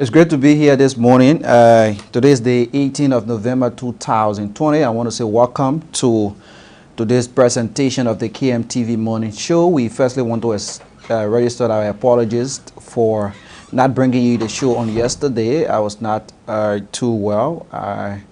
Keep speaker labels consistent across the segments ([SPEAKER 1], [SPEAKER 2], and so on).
[SPEAKER 1] It's great to be here this morning. Today is the 18th of November 2020. I want to say welcome to today's presentation of the KMTV Morning Show. We firstly want to register our apologies for not bringing you the show on yesterday. I was not too well. I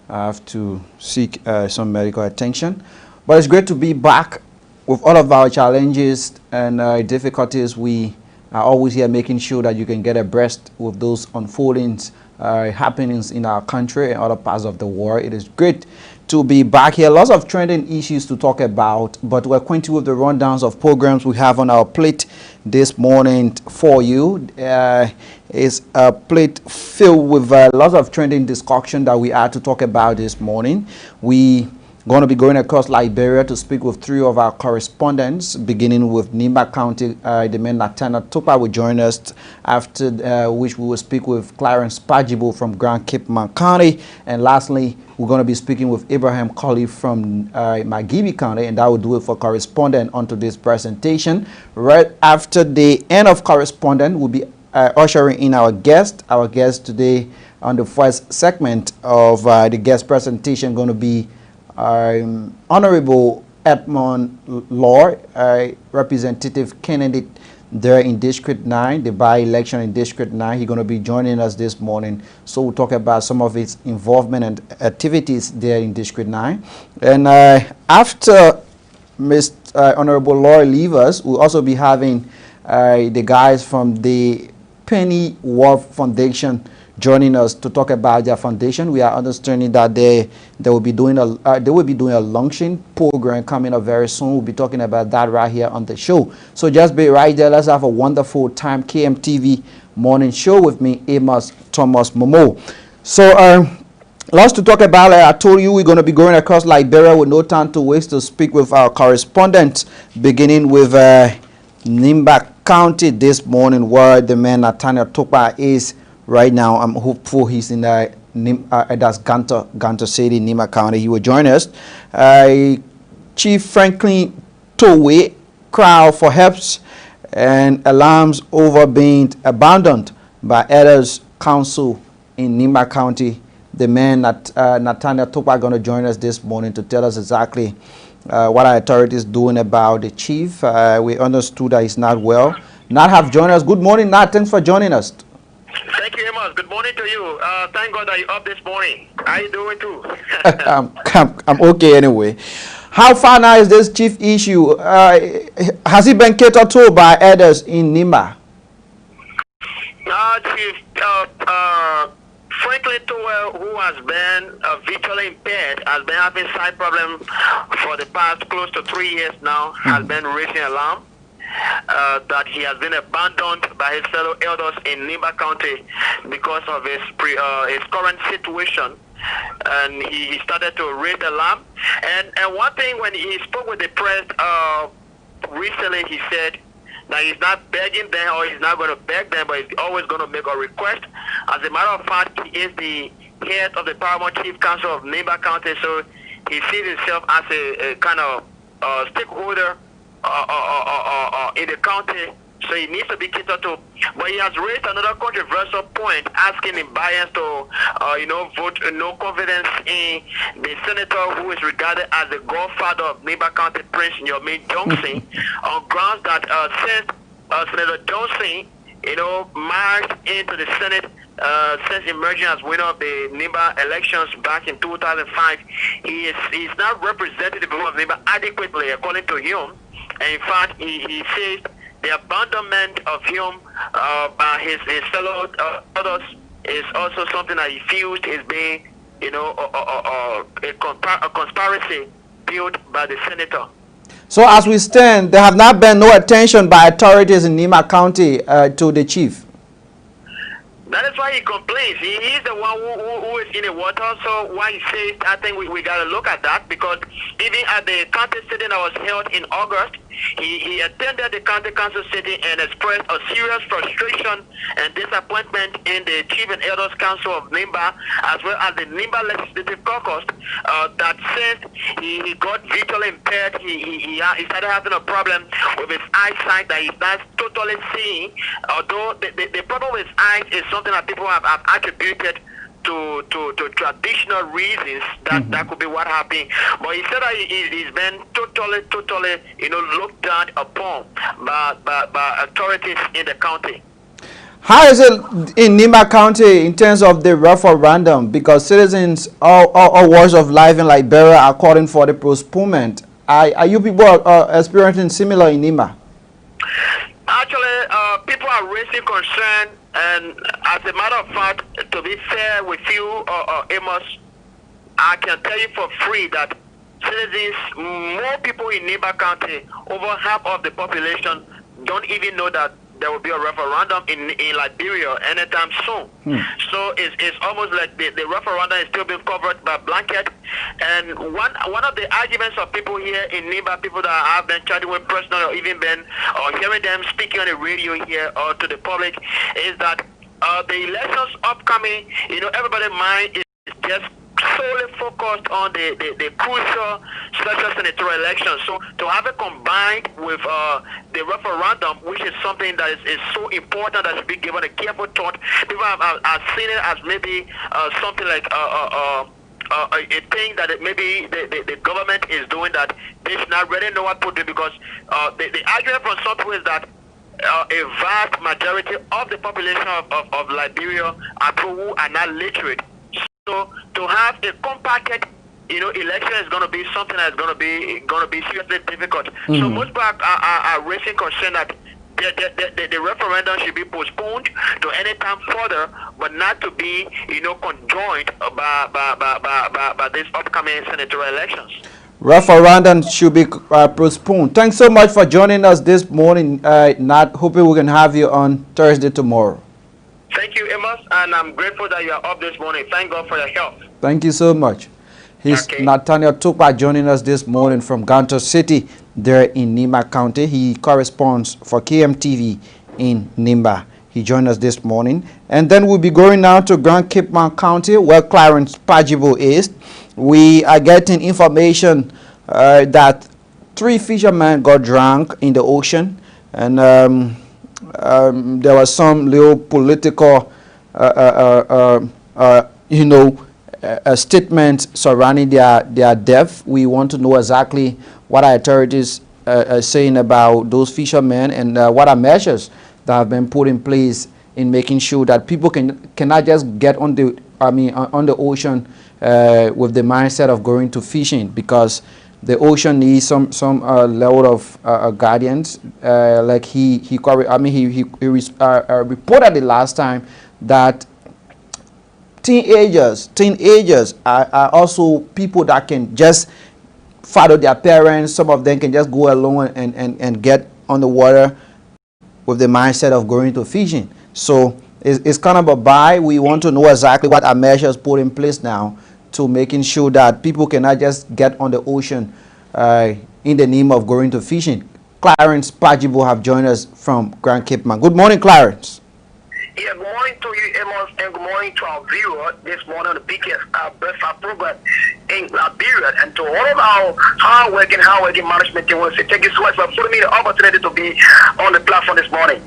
[SPEAKER 1] have to seek some medical attention. But it's great to be back with all of our challenges and difficulties. We are always here making sure that you can get abreast with those unfoldings, happenings in our country and other parts of the world. It is great to be back here. Lots of trending issues to talk about, but we're acquainted with the rundowns of programs we have on our plate this morning for you. It's a plate filled with lots of trending discussion that we are to talk about this morning. We going to be going across Liberia to speak with three of our correspondents, beginning with Nimba County. The man Nathaniel Tupa will join us, after which we will speak with Clarence Pajibo from Grand Cape County. And lastly, we're going to be speaking with Abraham Colley from Magibi County, and that will do it for correspondent on today's presentation. Right after the end of correspondent, we'll be ushering in our guest. Our guest today on the first segment of the guest presentation going to be Honorable Edmund Law, representative candidate there in District 9, the by-election in District 9. He's going to be joining us this morning. So we'll talk about some of his involvement and activities there in District 9. And after Mr. Honorable Law leaves us, we'll also be having the guys from the Penny Wharf Foundation joining us to talk about their foundation. We are understanding that they will be doing a luncheon program coming up very soon. We'll be talking about that right here on the show. So just be right there. Let's have a wonderful time. KMTV Morning Show with me, Amos Thomas Momo. So lots to talk about. Like I told you, we're going to be going across Liberia with no time to waste to speak with our correspondents, beginning with Nimba County this morning, where the man Nathaniel Tupa is right now. I'm hopeful he's in that's Ganto City, Nimba County. He will join us. Chief Franklin Towe crowd for helps and alarms over being abandoned by Elders Council in Nimba County. The man Nathaniel Tupa going to join us this morning to tell us exactly what our authorities doing about the chief. We understood that he's not well. Nat have joined us. Good morning, Nat. Thanks for joining us.
[SPEAKER 2] Thank you, Amos. Good morning to you. Thank God that you're up this morning. How are you doing too?
[SPEAKER 1] I'm okay anyway. How far now is this chief issue? Has it been catered to by elders in Nimba?
[SPEAKER 2] Chief Franklin Towe, who has been visually impaired, has been having side problem for the past close to 3 years now, has been raising alarm that he has been abandoned by his fellow elders in Nimba County because of his current situation, and he started to raise alarm. And one thing, when he spoke with the press recently, he said that he's not begging them, or he's not going to beg them, but he's always going to make a request. As a matter of fact, he is the head of the Paramount Chief Council of Nimba County, so he sees himself as a kind of stakeholder in the county, so he needs to be catered to. But he has raised another controversial point, asking the Bayans to, vote no confidence in the senator who is regarded as the godfather of Nimba County, Prince Yomi Johnson, on grounds that since Senator Johnson, marched into the Senate since emerging as winner of the Nimba elections back in 2005, he's not representative of Nimba adequately, according to him. And in fact, he says the abandonment of him by his fellow others is also something that he feels is being, a conspiracy built by the senator.
[SPEAKER 1] So as we stand, there have not been no attention by authorities in Nimba County to the chief.
[SPEAKER 2] That is why he complains. He is the one who is in the water. So why he says, I think we got to look at that, because even at the county sitting that was held in August, he attended the county council sitting and expressed a serious frustration and disappointment in the Chief and Elders Council of Nimba, as well as the Nimba Legislative Caucus, that since he got visually impaired, he started having a problem with his eyesight that he's not totally seeing. Although the problem with his eyes is something that people have attributed to traditional reasons that could be what happened. But he said that he's been totally looked down upon by authorities in the county.
[SPEAKER 1] How is it in Nimba County in terms of the referendum? Because citizens, all walks of life in Liberia are calling for the postponement. Are you people experiencing similar in Nimba?
[SPEAKER 2] Actually, people are raising concern, and as a matter of fact, to be fair with you, Amos, I can tell you for free that citizens, more people in Nimba County, over half of the population, don't even know that there will be a referendum in Liberia anytime soon. So it's almost like the referendum is still being covered by blanket. And one of the arguments of people here in Nimba, people that I've been chatting with personally, or even been hearing them speaking on the radio here or to the public, is that the elections upcoming, everybody's mind is just solely focused on the crucial special senatorial election. So to have it combined with the referendum, which is something that is so important that should be given a careful thought, people have seen it as maybe something like a thing that maybe the government is doing that they should not really know what to do, because the argument from some people is that a vast majority of the population of Liberia are people who are not literate. So to have a compacted, election is going to be something that's going to be seriously difficult. So most people are raising concern that the referendum should be postponed to any time further, but not to be, conjoined by these upcoming senatorial elections.
[SPEAKER 1] Referendum should be postponed. Thanks so much for joining us this morning. Nat, hoping we can have you on Thursday tomorrow.
[SPEAKER 2] Thank you, Amos, and I'm grateful that you are up this morning. Thank God for your help.
[SPEAKER 1] Thank you so much. He's Nathaniel Tukpa joining us this morning from Ganto City there in Nimba County. He corresponds for KMTV in Nimba. He joined us this morning. And then we'll be going now to Grand Cape Mount County, where Clarence Pajibo is. We are getting information that 3 fishermen got drunk in the ocean, and there was some little political, statement surrounding their death. We want to know exactly what our authorities are saying about those fishermen, and what are measures that have been put in place in making sure that people cannot just get on the ocean with the mindset of going to fishing, because the ocean needs some level of guardians. Like he reported the last time that teenagers are also people that can just follow their parents. Some of them can just go alone and get on the water with the mindset of going to fishing. So it's kind of a buy. We want to know exactly what are measures put in place now to making sure that people cannot just get on the ocean in the name of going to fishing. Clarence Pajibo have joined us from Grand Cape Mount. Good morning, Clarence.
[SPEAKER 2] Yeah, good morning to you, Amos, and good morning to our viewer this morning on the biggest breakfast program in Liberia, and to all of our hard-working management team. We say thank you so much for giving me the opportunity to be on the platform this morning.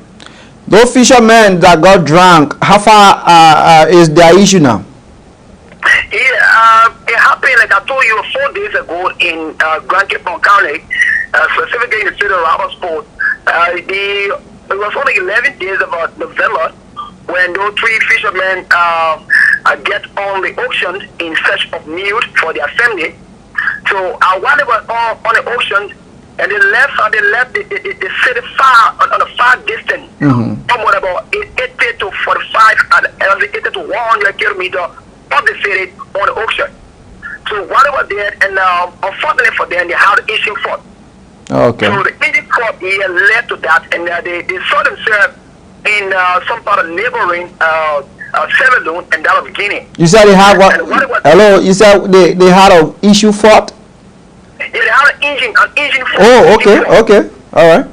[SPEAKER 1] Those fishermen that got drunk, how far is their issue now?
[SPEAKER 2] Yeah, it happened, like I told you, 4 days ago in Grand Cape County, specifically in the city of Robertsport. It was only 11 days about November when those 3 fishermen get on the ocean in search of meat for their family. So while they were on the ocean, and they left the city far on a far distance, somewhere about 80 to 45 and 80 to 100 kilometers of the city on the ocean. So while they were there, and unfortunately for them, they had an engine fault.
[SPEAKER 1] Okay.
[SPEAKER 2] So the engine fault here led to that, and they saw themselves in some part of neighboring Sierra Leone, and that was Guinea.
[SPEAKER 1] You said they had what? Hello, you said they had an issue fault?
[SPEAKER 2] Yeah, they had an engine fault.
[SPEAKER 1] Oh, okay, okay. All right.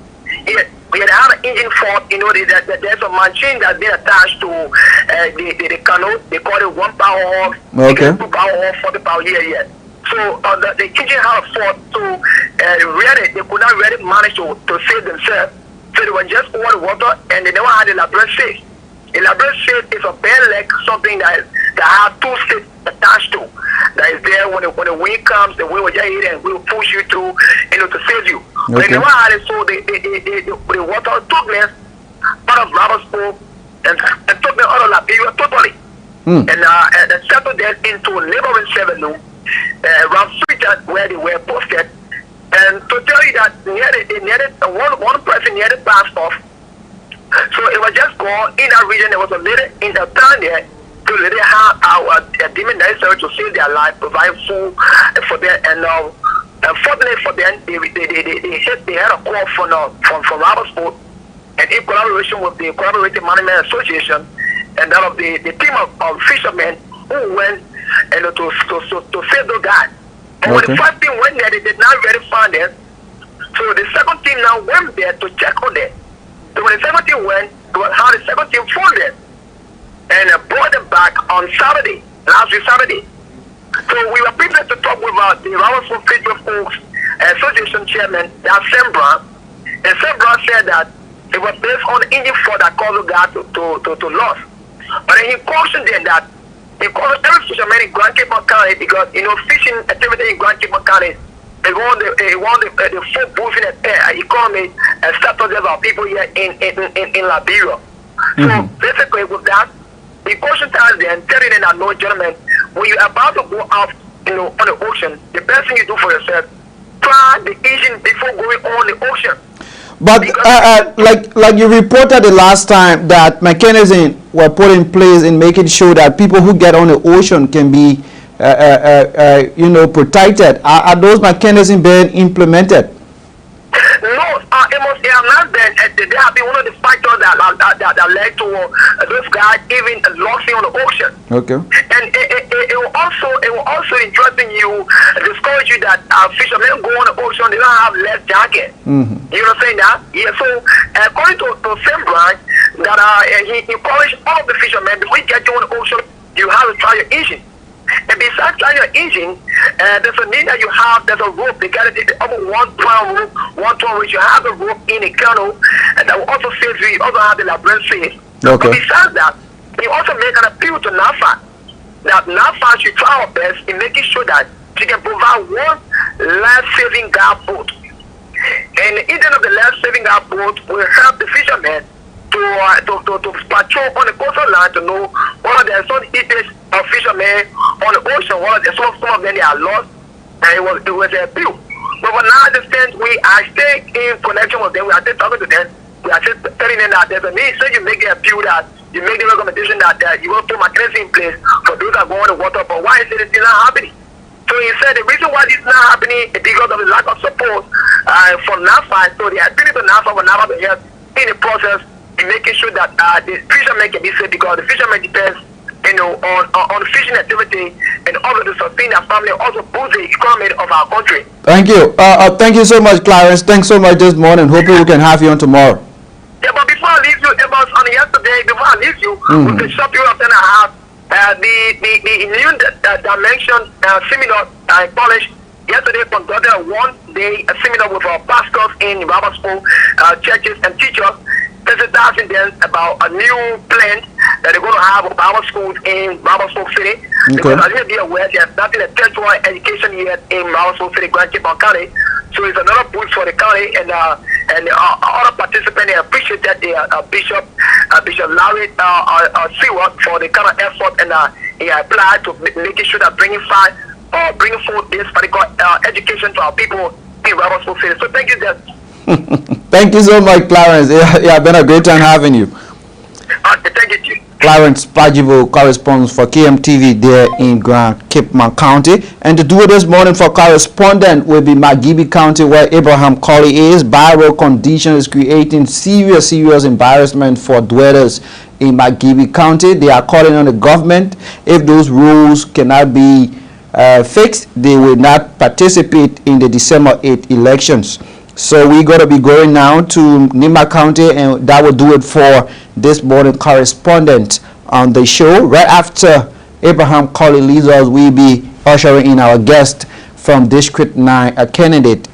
[SPEAKER 2] We had had an engine fault. You know, there's a machine that's been attached to the canoe. They call it 1 power off.
[SPEAKER 1] Okay.
[SPEAKER 2] 2 power off, 40 power. Yeah. So the engine had a fault. So really, they could not really manage to save themselves. So they were just over the water, and they never had a elaborate safe. Elaborate safe is a bare leg, something that has 2 sticks attached to. That is there when the wind comes, the wind will just hit and will push you through, to save you.
[SPEAKER 1] Okay.
[SPEAKER 2] But they never had it, so the water took them out of Robertsburg and took them out of Liberia totally. And settled them into a neighboring Seven around Sweden where they were posted. And to tell you that they needed one person needed passed off. So it was just gone in that region. There was a lady in the town there to let them have our demon necessary to save their life, provide food for them. And unfortunately for them, they had a call from Robertsburg, and in collaboration with the Collaborative Management Association and that of the team of fishermen who went to save the guys. And when the first team went there, they did not really find them. So the second team now went there to check on them. So when the second team went, it was how the second team found them and brought them back on Saturday, last week Saturday. So we were privileged to talk with the Robertson Federal Folks Association Chairman, that's Sam Brown. And Sam Brown said that it was based on the engine fault that caused the guy to lose. But then he cautioned them that he cautioned every fisherman in Grand Cape County because, fishing activity in Grand Cape County is one of the full boosting economy and status of our people here in Liberia. So basically with that, he cautioned us then, telling them that, no, gentlemen, when you're about to go out on the ocean, the best thing you do for yourself, try the engine before going on the ocean.
[SPEAKER 1] But like you reported the last time that mechanisms were put in place in making sure that people who get on the ocean can be protected. Are those mechanisms being implemented?
[SPEAKER 2] No, Amos, they have not been. They have been one of the factors that led to those guys even losing on the ocean.
[SPEAKER 1] Okay.
[SPEAKER 2] And it will also interesting you, discourage you that fishermen go on the ocean, they don't have less jacket. You know what I'm saying? That? Yeah. So according to Sam Brown, that he encouraged all of the fishermen before you get you on the ocean, you have to try your engine. And besides trying your engine, there's a need that you have, there's a rope. They got it, the upper 1 pound rope, 1 ton which you have the rope in a canoe, and that will also save you. You also have the labyrinth safe.
[SPEAKER 1] Okay.
[SPEAKER 2] But besides that, you also make an appeal to NAFA. That NAFA should try our best in making sure that she can provide one life-saving guard boat. And the intent of the life-saving guard boat will help the fishermen to patrol on the coastal line to know what are the some eaters of fishermen on the ocean. Some of them they are lost, and it was a appeal. But for now, understand I stay in connection with them. We are still talking to them. We are still telling them that there's a need. So you make the appeal that you make the recommendation that you will put mechanism in place for those that go on the water. But why is it still not happening? So he said the reason why this is not happening is because of the lack of support from NAFA. So they are appealing to NAFA for NAFA to help in the process in making sure that the fishermen can be safe, because the fishermen depends, on fishing activity in order to sustain their family, also boost the economy of our country.
[SPEAKER 1] Thank you. Thank you so much, Clarence. Thanks so much this morning. Hopefully we can have you on tomorrow.
[SPEAKER 2] Yeah, but before I leave you, Amos, on yesterday, before I leave you, with the short period of 10 and a half, the new dimension seminar in college yesterday conducted a one-day seminar with our pastors in Robertsburg, churches and teachers, discussing them about a new plan that they're going to have with our schools in Robertsburg City. Because as you be aware, there's nothing a tertiary education yet in Robertsburg City, Grand Cape County. So it's another boost for the county, and other participants appreciate that Bishop Larry Seward for the kind of effort, and he applied to making sure that bringing forth this particular education to our people in Robertsburg City. So thank you, Dad.
[SPEAKER 1] Thank you so much, Clarence. Yeah, been a great time having you.
[SPEAKER 2] Thank you.
[SPEAKER 1] Clarence Pajivo corresponds for KMTV there in Grand Cape County. And the duo this morning for correspondent will be Magibi County, where Abraham Colley is. Viral conditions creating serious embarrassment for dwellers in Magibi County. They are calling on the government. If those rules cannot be fixed, they will not participate in the December 8 elections. So we're going to be going now to Nima County, and that will do it for this morning correspondent on the show. Right after Abraham Colley leaves us, we'll be ushering in our guest from District 9, a candidate,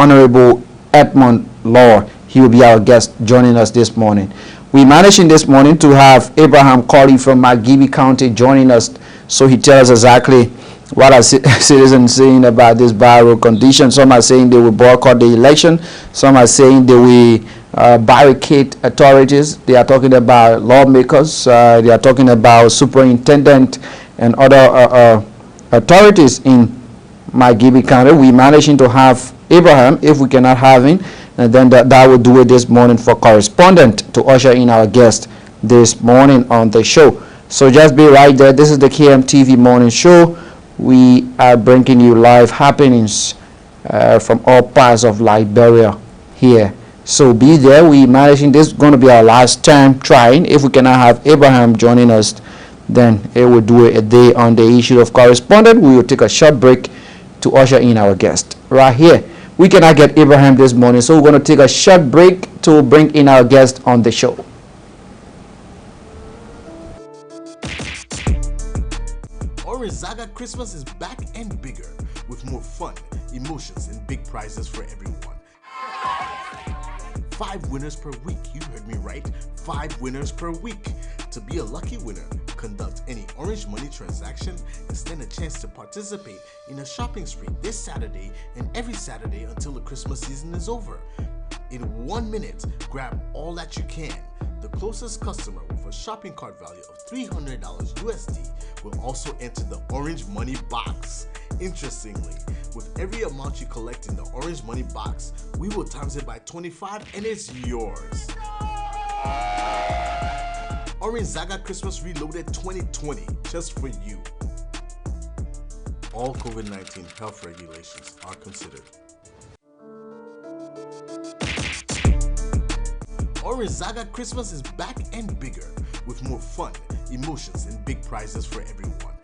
[SPEAKER 1] Honorable Edmund Law. He will be our guest joining us this morning. We managing this morning to have Abraham Colley from McGibby County joining us, so he tells us exactly what are citizens saying about this viral condition. Some are saying they will boycott the election. Some are saying they will barricade authorities. They are talking about lawmakers. They are talking about superintendent and other authorities in McGibby County. We managing to have Abraham. If we cannot have him, and then that will do it this morning for correspondent to usher in our guest this morning on the show. So just be right there. This is the KMTV Morning Show. We are bringing you live happenings from all parts of Liberia here. So be there. We managing this is going to be our last time trying. If we cannot have Abraham joining us, then it will do a day on the issue of correspondent. We will take a short break to usher in our guest right here. We cannot get Abraham this morning, so we're going to take a short break to bring in our guest on the show.
[SPEAKER 3] Zaga Christmas is back and bigger with more fun, emotions, and big prizes for everyone. 5 winners per week. You heard me right. 5 winners per week. To be a lucky winner, conduct any Orange Money transaction and stand a chance to participate in a shopping spree this Saturday and every Saturday until the Christmas season is over. In 1 minute, grab all that you can. The closest customer with a shopping cart value of $300 USD will also enter the Orange Money box. Interestingly, with every amount you collect in the Orange Money box, we will times it by 25 and it's yours. Orange Zaga Christmas Reloaded 2020, just for you. All COVID-19 health regulations are considered. Orange Zaga Christmas is back and bigger with more fun, emotions, and big prizes for everyone.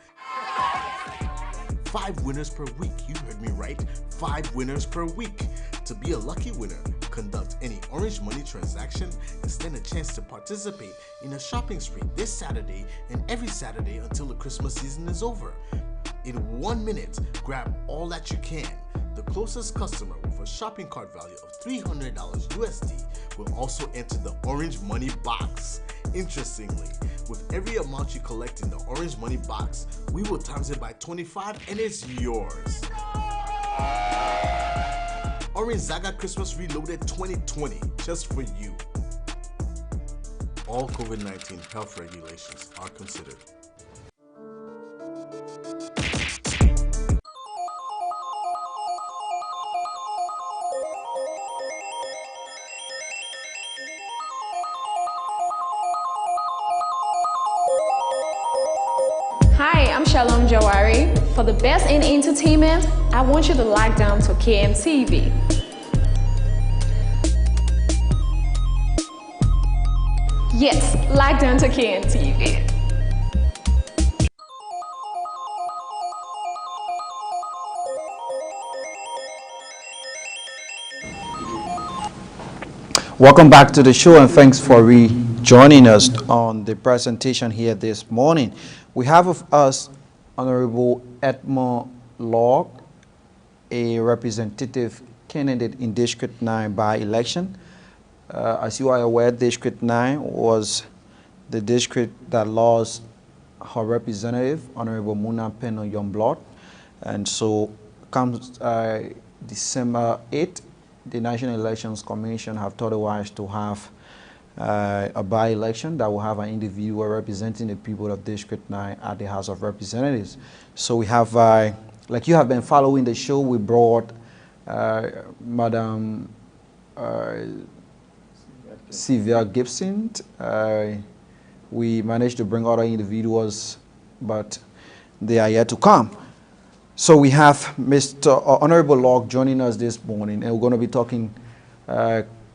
[SPEAKER 3] 5 winners per week. You heard me right. 5 winners per week. To be a lucky winner, conduct any Orange Money transaction and stand a chance to participate in a shopping spree this Saturday and every Saturday until the Christmas season is over. In 1 minute, grab all that you can. The closest customer with a shopping cart value of $300 USD will also enter the Orange Money box. Interestingly, with every amount you collect in the Orange Money box, we will times it by 25 and it's yours. Orange Zaga Christmas Reloaded 2020, just for you. All COVID-19 health regulations are considered.
[SPEAKER 4] Hi, I'm Shalom Jawari. For the best in entertainment, I want you to lock down to KMTV. Yes, lock down to KMTV.
[SPEAKER 1] Welcome back to the show, and thanks for rejoining us on the presentation here this morning. We have with us Honorable Edmund Law, a representative candidate in District 9 by-election. As you are aware, District 9 was the district that lost her representative, Honorable Muna Peno Youngblood. And so comes December 8th, the National Elections Commission have thought it wise to have a by-election that will have an individual representing the people of District 9 at the House of Representatives. So we have, like you have been following the show, we brought Madam Sylvia Gibson. We managed to bring other individuals, but they are yet to come. So we have Mr. Honorable Locke joining us this morning, and we're going to be talking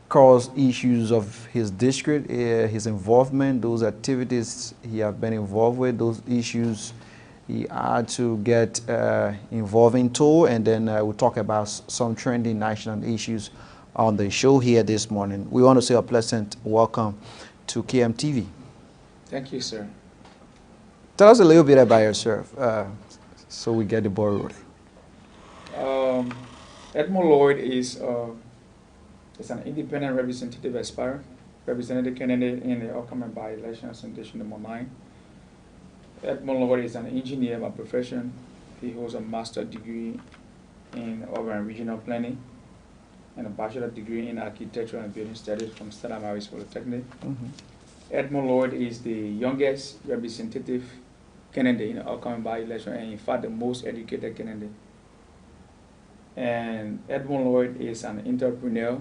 [SPEAKER 1] cross issues of his district, his involvement, those activities he has been involved with, those issues he had to get involved into, and then we'll talk about some trending national issues on the show here this morning. We want to say a pleasant welcome to KMTV.
[SPEAKER 5] Thank you, sir.
[SPEAKER 1] Tell us a little bit about yourself so we get the ball rolling.
[SPEAKER 5] Edmund Lloyd is an independent representative aspirant, representative candidate in the upcoming by-elections in District Number 9. Edmund Lloyd is an engineer by profession. He holds a master's degree in urban and regional planning and a bachelor's degree in architecture and building studies from Stella Maris Polytechnic. Edmund Lloyd is the youngest representative candidate in the upcoming by-election, and in fact the most educated candidate. And Edmund Lloyd is an entrepreneur.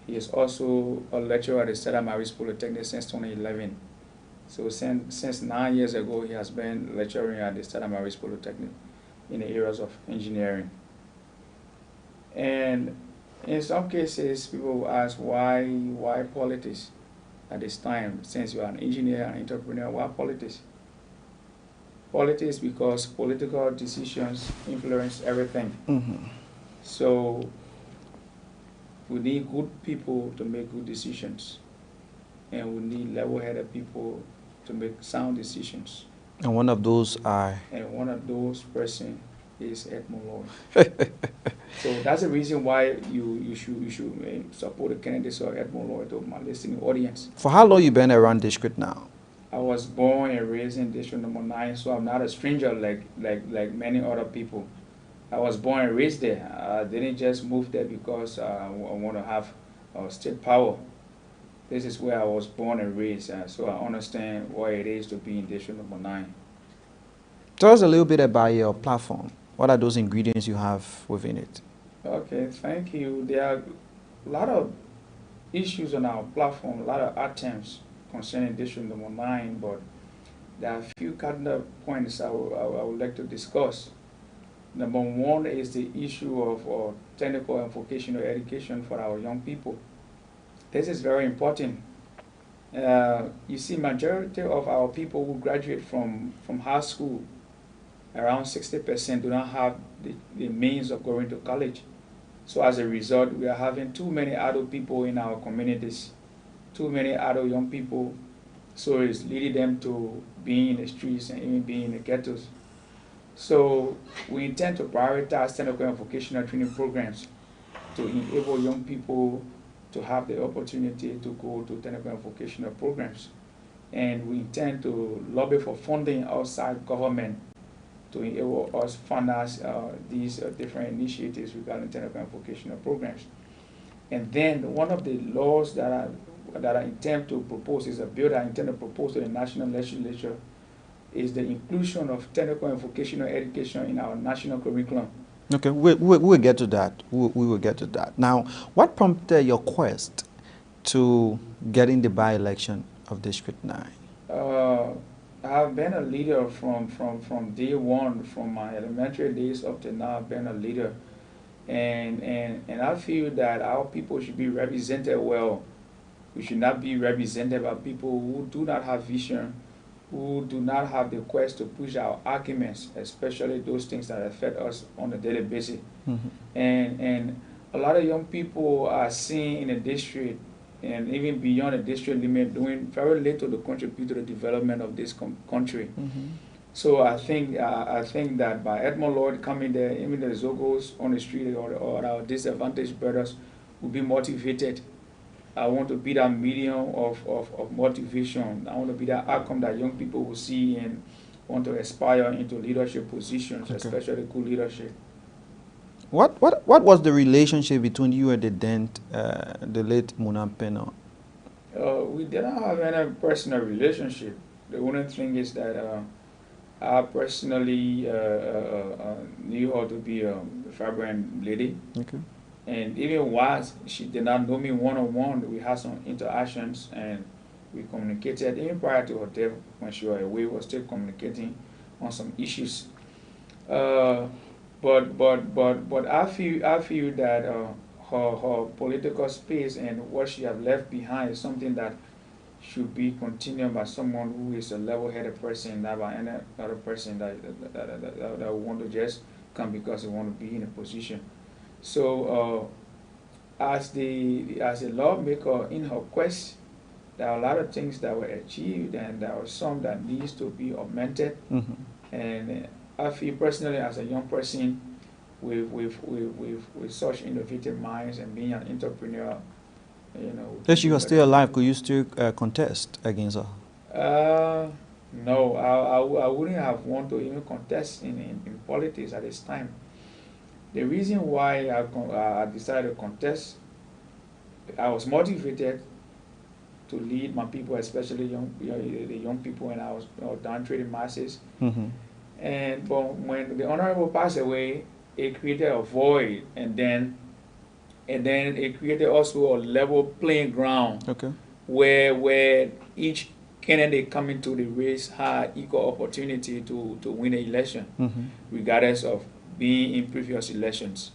[SPEAKER 5] He is also a lecturer at the Stella Maris Polytechnic since 2011. So since 9 years ago, he has been lecturing at the Stella Maris Polytechnic in the areas of engineering. And in some cases, people will ask, why politics at this time? Since you are an engineer and entrepreneur, why politics? Politics because political decisions influence everything. So we need good people to make good decisions, and we need level-headed people to make sound decisions.
[SPEAKER 1] And one of those
[SPEAKER 5] person is Edmund Lloyd. So that's the reason why you should support the candidates of Edmund Lloyd to my listening audience.
[SPEAKER 1] For how long you been around district now?
[SPEAKER 5] I was born and raised in District Number 9, so I'm not a stranger like many other people. I was born and raised there. I didn't just move there because I want to have state power. This is where I was born and raised, so I understand what it is to be in District Number 9.
[SPEAKER 1] Tell us a little bit about your platform. What are those ingredients you have within it? Okay,
[SPEAKER 5] thank you. There are a lot of issues on our platform, a lot of items concerning District Number 9, but there are a few cardinal points I would like to discuss. Number one is the issue of technical and vocational education for our young people. This is very important. You see, majority of our people who graduate from high school, around 60% do not have the means of going to college. So as a result, we are having too many adult people in our communities, too many adult young people, so it's leading them to being in the streets and even being in the ghettos. So we intend to prioritize technical and vocational training programs to enable young people to have the opportunity to go to technical and vocational programs. And we intend to lobby for funding outside government to enable us finance these different initiatives regarding technical and vocational programs. And then one of the laws that I intend to propose is a bill that I intend to propose to the National Legislature is the inclusion of technical and vocational education in our national curriculum.
[SPEAKER 1] Okay, we'll get to that. We will get to that. Now, what prompted your quest to get in the by-election of District 9?
[SPEAKER 5] I have been a leader from day one, from my elementary days up to now. I've been a leader, and I feel that our people should be represented well. We should not be represented by people who do not have vision, who do not have the quest to push our arguments, especially those things that affect us on a daily basis. And a lot of young people are seen in the district and even beyond the district limit doing very little to contribute to the development of this country. So I think that by Edmund Lloyd coming there, even the Zogos on the street or our disadvantaged brothers will be motivated. I want to be that medium of motivation. I want to be that outcome that young people will see and want to aspire into leadership positions, especially good leadership.
[SPEAKER 1] What was the relationship between you and the late Munam Peno?
[SPEAKER 5] We didn't have any personal relationship. The only thing is that I personally knew her to be a vibrant lady. And even while she did not know me one-on-one, we had some interactions and we communicated. Even prior to her death, when she was away, we were still communicating on some issues. But I feel that her political space and what she has left behind is something that should be continued by someone who is a level-headed person, not by any other person that want to just come because they want to be in a position. So as a lawmaker in her quest, there are a lot of things that were achieved, and there are some that needs to be augmented. And I feel personally, as a young person with such innovative minds and being an entrepreneur, you know.
[SPEAKER 1] If she was still alive, could you still contest against her?
[SPEAKER 5] No, I wouldn't have wanted to even contest in politics at this time. The reason why I decided to contest, I was motivated to lead my people, especially the young people, when I was downtrading masses. And but when the honorable passed away, it created a void, and then it created also a level playing ground.
[SPEAKER 1] Okay.
[SPEAKER 5] Where each candidate coming to the race had equal opportunity to win the election, regardless of being in previous elections.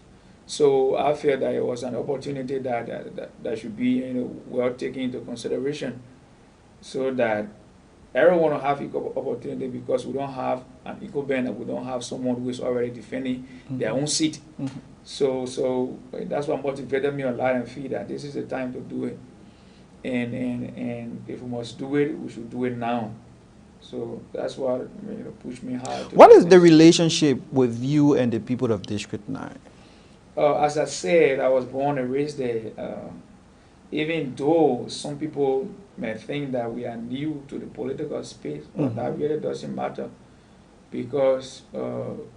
[SPEAKER 5] So I feel that it was an opportunity that should be, you know, well taken into consideration, so that everyone will have equal opportunity, because we don't have an equal band, and we don't have someone who is already defending their own seat. So that's what motivated me a lot, and feel that this is the time to do it. And if we must do it, we should do it now. So that's what, you know, pushed me hard.
[SPEAKER 1] What is the relationship with you and the people of District 9?
[SPEAKER 5] As I said, I was born and raised there. Even though some people may think that we are new to the political space, but that really doesn't matter, because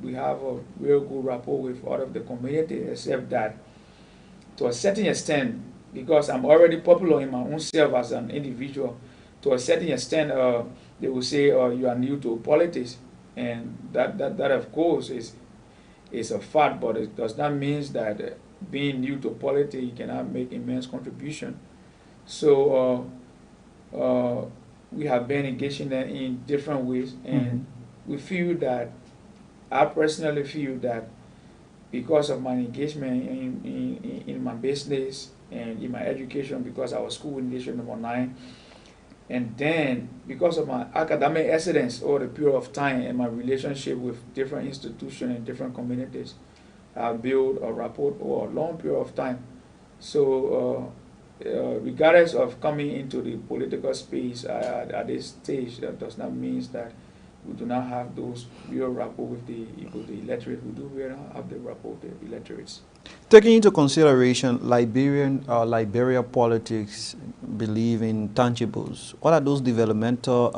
[SPEAKER 5] we have a real good rapport with all of the community, except that to a certain extent, because I'm already popular in my own self as an individual, to a certain extent, they will say, you are new to politics, and that of course is a fact, but it does not mean that being new to politics, you cannot make immense contribution. So we have been engaging them in different ways, and we feel that, I personally feel that, because of my engagement in my business and in my education, because I was school in District Number 9, and then because of my academic excellence over the period of time and my relationship with different institutions and different communities, I built a rapport over a long period of time. So regardless of coming into the political space at this stage, that does not mean that we do not have those real rapport with the electorate. We do really have the rapport with the electorates.
[SPEAKER 1] Taking into consideration Liberia politics believe in tangibles, what are those developmental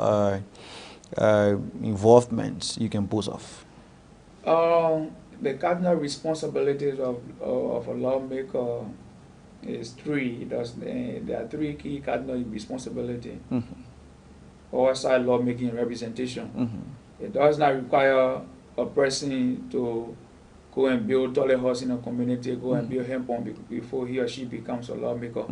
[SPEAKER 1] involvements you can boast of?
[SPEAKER 5] The cardinal responsibilities of a lawmaker is three. There are three key cardinal responsibilities. Oversight, lawmaking, and representation. It does not require a person to go and build toilet house in a community, go and build hemp pump before he or she becomes a lawmaker.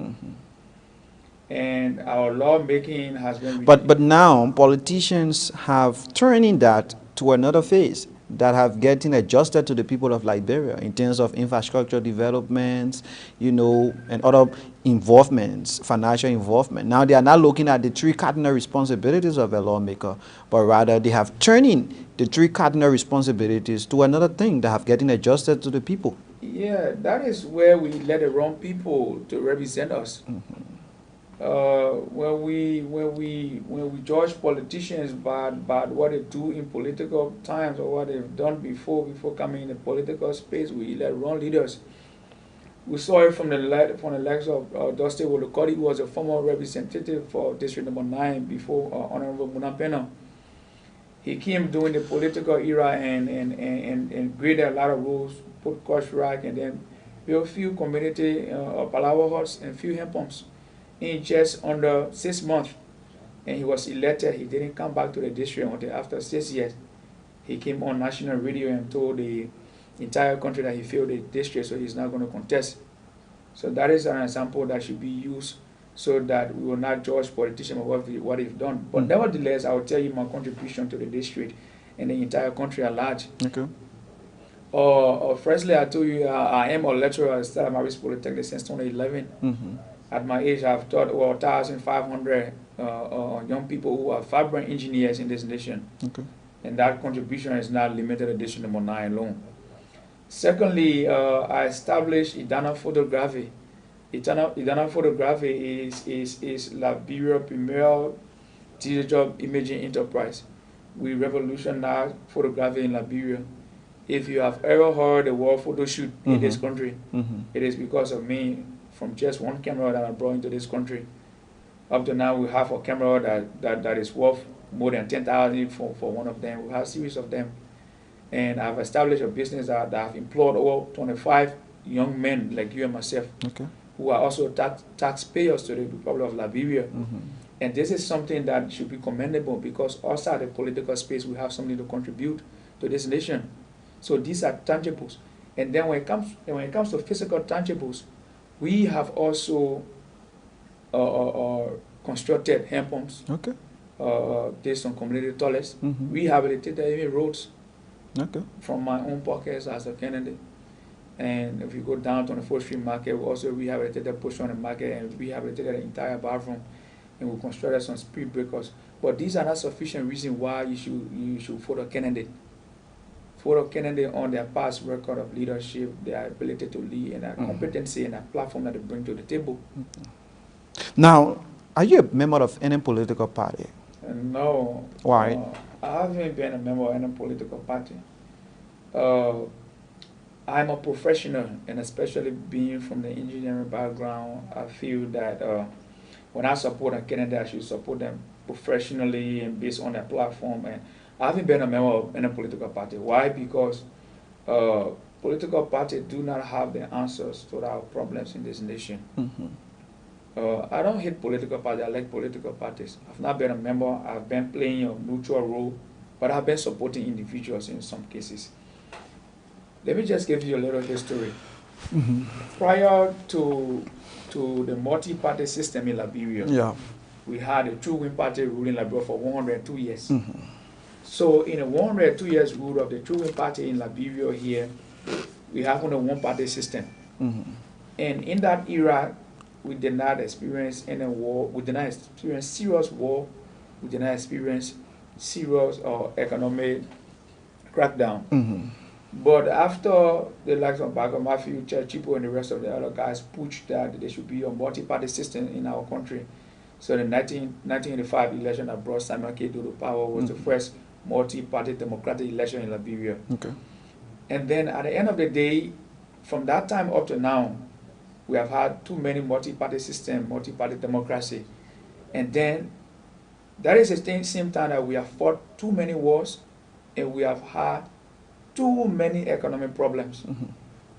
[SPEAKER 5] And our lawmaking has been...
[SPEAKER 1] But now politicians have turning that to another phase, that have getting adjusted to the people of Liberia in terms of infrastructure developments, you know, and other involvements, financial involvement. Now they are not looking at the three cardinal responsibilities of a lawmaker, but rather they have turning the three cardinal responsibilities to another thing that have getting adjusted to the people.
[SPEAKER 5] Yeah, that is where we let the wrong people to represent us. When we judge politicians by what they do in political times, or what they've done before coming in the political space, we let wrong leaders. We saw it from the likes of Dusty Wolokoti, who was a former representative for District Number 9 before Honorable Munapena. He came during the political era and created a lot of rules, put crush rack, and then built a few community palaver huts and few hemp pumps in just under 6 months. And he was elected. He didn't come back to the district until after 6 years. He came on national radio and told the entire country that he failed the district, so he's not going to contest. So that is an example that should be used, so that we will not judge politicians for what they've done. But nevertheless, I will tell you my contribution to the district and the entire country at large.
[SPEAKER 1] Okay.
[SPEAKER 5] Firstly, I told you I am a lecturer at Stella Maris Polytechnic since 2011. At my age, I've taught over 1,500 young people who are vibrant engineers in this nation.
[SPEAKER 1] Okay.
[SPEAKER 5] And that contribution is not limited to District Number 9 alone. Secondly, I established Idana Photography Eternal Photography is Liberia premier digital imaging enterprise. We revolutionized photography in Liberia. If you have ever heard the word photo shoot in this country, it is because of me, from just one camera that I brought into this country. Up to now, we have a camera that is worth more than 10,000 for one of them. We have a series of them. And I've established a business that I've employed over 25 young men like you and myself, who are also taxpayers to the Republic of Liberia. And this is something that should be commendable, because outside the political space, we have something to contribute to this nation. So these are tangibles. And then when it comes to physical tangibles, we have also constructed hand pumps based on community toilets. Rehabilitated even roads from my own pockets as a candidate. And if you go down to the 4th Street Market, we also rehabilitated the portion of the market and rehabilitated the entire bathroom. And we constructed some speed breakers. But these are not sufficient reason why you should vote a candidate. Vote a candidate on their past record of leadership, their ability to lead, and their competency and their platform that they bring to the table.
[SPEAKER 1] Now, are you a member of any political party?
[SPEAKER 5] No.
[SPEAKER 1] Why?
[SPEAKER 5] I haven't been a member of any political party. I'm a professional, and especially being from the engineering background, I feel that when I support a candidate, I should support them professionally and based on their platform. And I haven't been a member of any political party. Why? Because political parties do not have the answers to our problems in this nation. I don't hate political parties. I like political parties. I've not been a member. I've been playing a neutral role, but I've been supporting individuals in some cases. Let me just give you a little history. Prior to the multi-party system in Liberia, we had a two-wing party ruling Liberia for 102 years. So in the 102 years rule of the two-wing party in Liberia here, we have only one-party system. And in that era, we did not experience any war. We did not experience serious war. We did not experience serious or economic crackdown. But after the likes of Bago Matthew, Chipo, and the rest of the other guys pushed that there should be a multi-party system in our country. So the 1985 election that brought Simon K. to power was the first multi-party democratic election in Liberia. And then at the end of the day, from that time up to now, we have had too many multi-party systems, multi-party democracy. And then that is the same time that we have fought too many wars, and we have had too many economic problems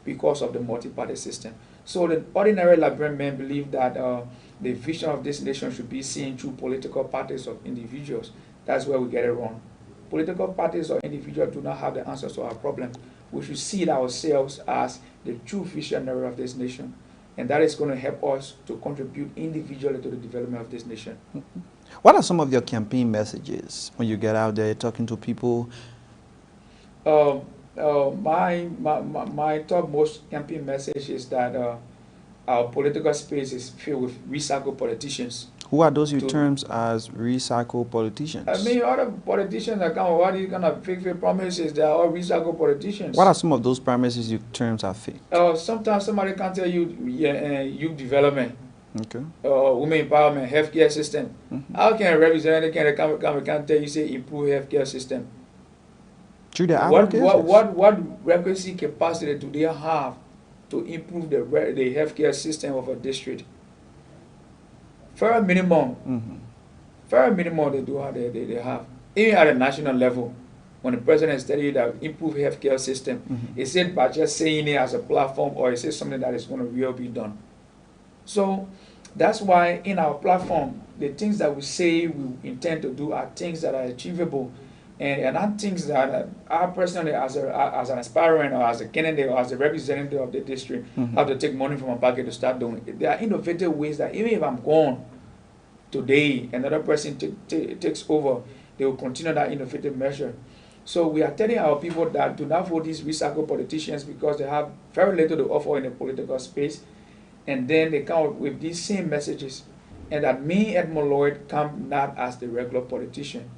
[SPEAKER 5] because of the multi-party system. So the ordinary Liberian men believe that the vision of this nation should be seen through political parties of individuals. That's where we get it wrong. Political parties or individuals do not have the answers to our problems. We should see ourselves as the true visionary of this nation. And that is going to help us to contribute individually to the development of this nation.
[SPEAKER 1] What are some of your campaign messages when you get out there talking to people?
[SPEAKER 5] My topmost campaign message is that our political space is filled with recycled politicians.
[SPEAKER 1] Who are those you terms as recycled politicians?
[SPEAKER 5] I mean, other politicians that come with these kind of fake promises, they are all recycled politicians.
[SPEAKER 1] What are some of those promises you terms are fake?
[SPEAKER 5] Sometimes somebody can tell you youth development, women empowerment, healthcare system. How can a representative can tell you say improve healthcare system? What requisite capacity do they have to improve the healthcare system of a district? Very minimum. Very minimum they have. Even at a national level, when the president studied that improve healthcare system, is it by just saying it as a platform, or is it something that is going to really be done? So that's why in our platform, the things that we say we intend to do are things that are achievable, and not things that I personally, as an aspirant or as a candidate or as a representative of the district, have to take money from my pocket to start doing it. There are innovative ways that even if I'm gone today, another person takes over, they will continue that innovative measure. So we are telling our people that do not vote these recycled politicians because they have very little to offer in the political space, and then they come up with these same messages, and that me, Edmund Lloyd, come not as the regular politician.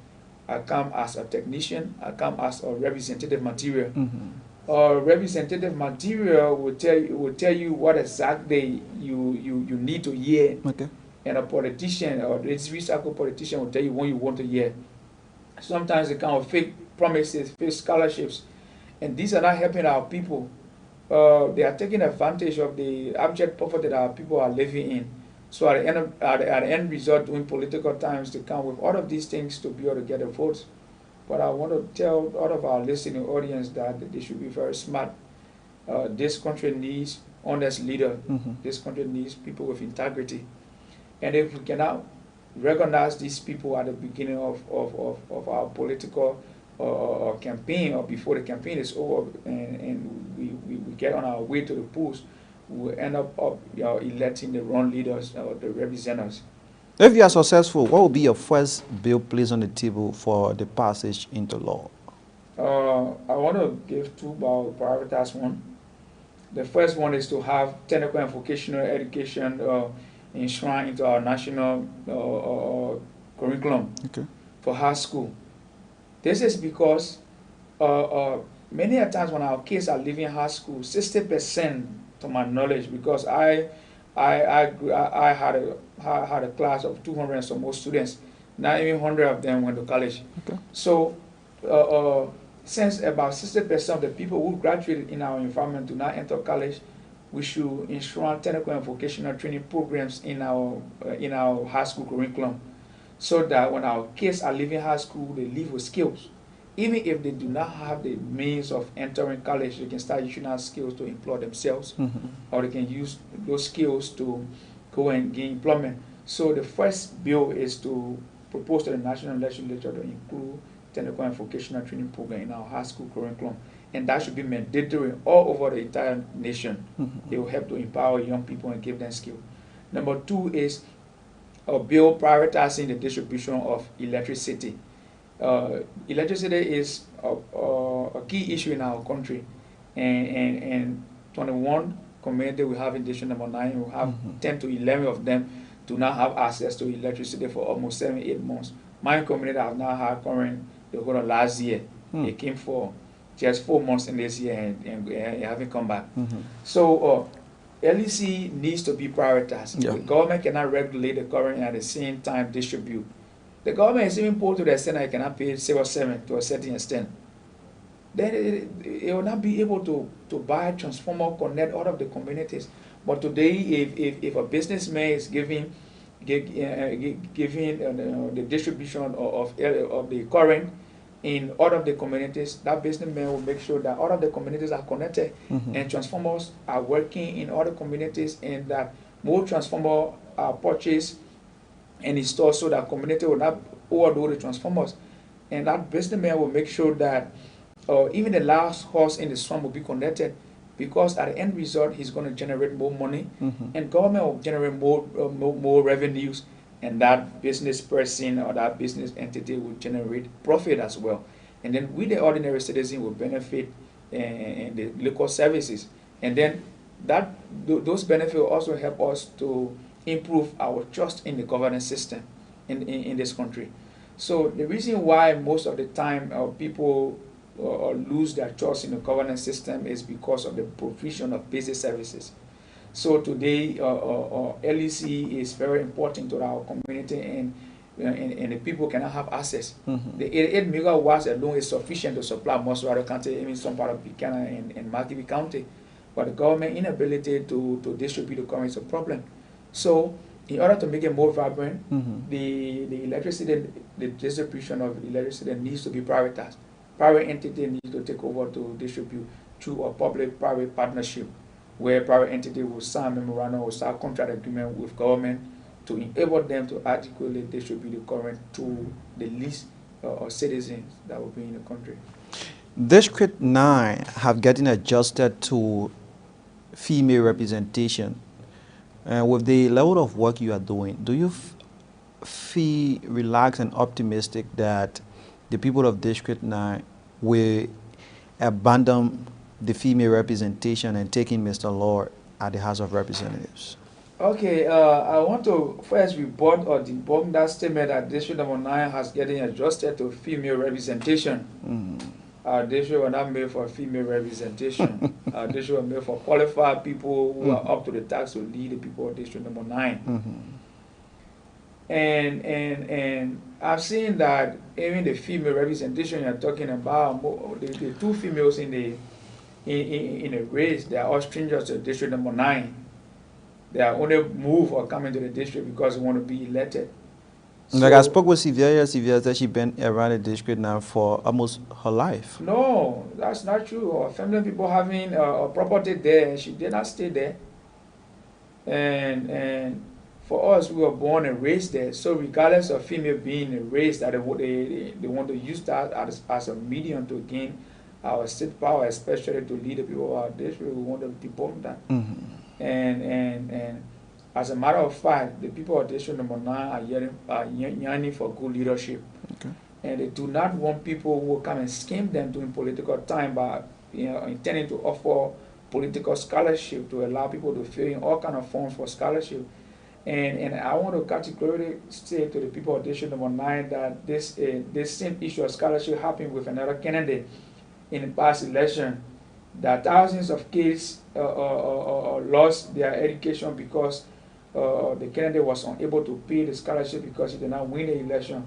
[SPEAKER 5] I come as a technician. I come as a representative material. representative material will tell you what exactly you need to hear,
[SPEAKER 1] Okay.
[SPEAKER 5] and a politician or this recycle politician will tell you when you want to hear. Sometimes they kind of fake promises, fake scholarships, and these are not helping our people. They are taking advantage of the abject poverty that our people are living in. So at the end at the end result, during political times, they come with all of these things to be able to get the votes. But I want to tell all of our listening audience that they should be very smart. This country needs honest leader. This country needs people with integrity. And if we cannot recognize these people at the beginning of our political campaign, or before the campaign is over, and we get on our way to the polls, we end up electing the wrong leaders or the representatives.
[SPEAKER 1] If you are successful, what will be your first bill placed on the table for the passage into law?
[SPEAKER 5] I want to give two, but I'll prioritize one. The first one is to have technical and vocational education enshrined into our national curriculum for high school. This is because many a times when our kids are leaving high school, 60%, to my knowledge, because I had a class of 200 and some more students. Not even 100 of them went to college. So since about 60% of the people who graduated in our environment do not enter college, we should enshrine technical and vocational training programs in our high school curriculum, so that when our kids are leaving high school, they leave with skills. Even if they do not have the means of entering college, they can start using our skills to employ themselves, or they can use those skills to go and gain employment. So the first bill is to propose to the National Legislature to include technical and vocational training program in our high school curriculum. And that should be mandatory all over the entire nation. It will help to empower young people and give them skills. Number two is a bill prioritizing the distribution of electricity. Electricity is a key issue in our country, and 21 communities we have in district number 9, we have 10 to 11 of them do not have access to electricity for almost 7-8 months. My community have not had current the whole of last year. It came for just 4 months in this year, and haven't come back. So LEC needs to be prioritized. The government cannot regulate the current and at the same time distribute. The government is even poor to the extent that it cannot pay civil servant to a certain extent. Then it will not be able to buy a transformer, connect all of the communities. But today, if a businessman is giving the distribution of the current in all of the communities, that businessman will make sure that all of the communities are connected, and transformers are working in all the communities, and that more transformers are purchased and installed so that community will not overdo the transformers. And that businessman will make sure that even the last horse in the swamp will be connected, because at the end result, he's going to generate more money, and government will generate more revenues, and that business person or that business entity will generate profit as well. And then we, the ordinary citizen, will benefit in the local services. And then those benefits will also help us to improve our trust in the governance system in this country. So the reason why most of the time people lose their trust in the governance system is because of the provision of basic services. So today, LEC is very important to our community, and the people cannot have access. The 88 megawatts alone is sufficient to supply most of the country, even some part of Buchanan and Marquis County. But the government inability to distribute the current is a problem. So in order to make it more vibrant, the electricity, the distribution of electricity needs to be prioritized. Private entity needs to take over to distribute through a public-private partnership, where private entity will sign memorandum or sign contract agreement with government to enable them to adequately distribute the current to the least citizens that will be in the country.
[SPEAKER 1] District 9 have gotten adjusted to female representation. With the level of work you are doing, do you feel relaxed and optimistic that the people of District 9 will abandon the female representation and take in Mr. Lord at the House of Representatives?
[SPEAKER 5] Okay, I want to first rebut or debunk that statement that District number 9 has getting adjusted to female representation. Our district was not made for female representation. Our district was made for qualified people who are up to the task to lead the people of District Number 9. And I've seen that even the female representation you're talking about, the two females in the race, they are all strangers to District Number 9. They are only moved or coming to the district because they want to be elected.
[SPEAKER 1] Like I spoke with Sylvia said she's been around the district now for almost her life.
[SPEAKER 5] No, that's not true. Our family people having a property there, she did not stay there. And for us, we were born and raised there. So regardless of female being raised, that they want to use that as a medium to gain our state power, especially to lead the people of our district. We want to debunk that. And as a matter of fact, the people of District Number 9 are yearning for good leadership.
[SPEAKER 1] Okay.
[SPEAKER 5] And they do not want people who will come and scheme them during political time by intending to offer political scholarship to allow people to fill in all kind of forms for scholarship. And I want to categorically say to the people of District Number 9 that this same issue of scholarship happened with another candidate in the past election. That thousands of kids lost their education because the candidate was unable to pay the scholarship because he did not win the election.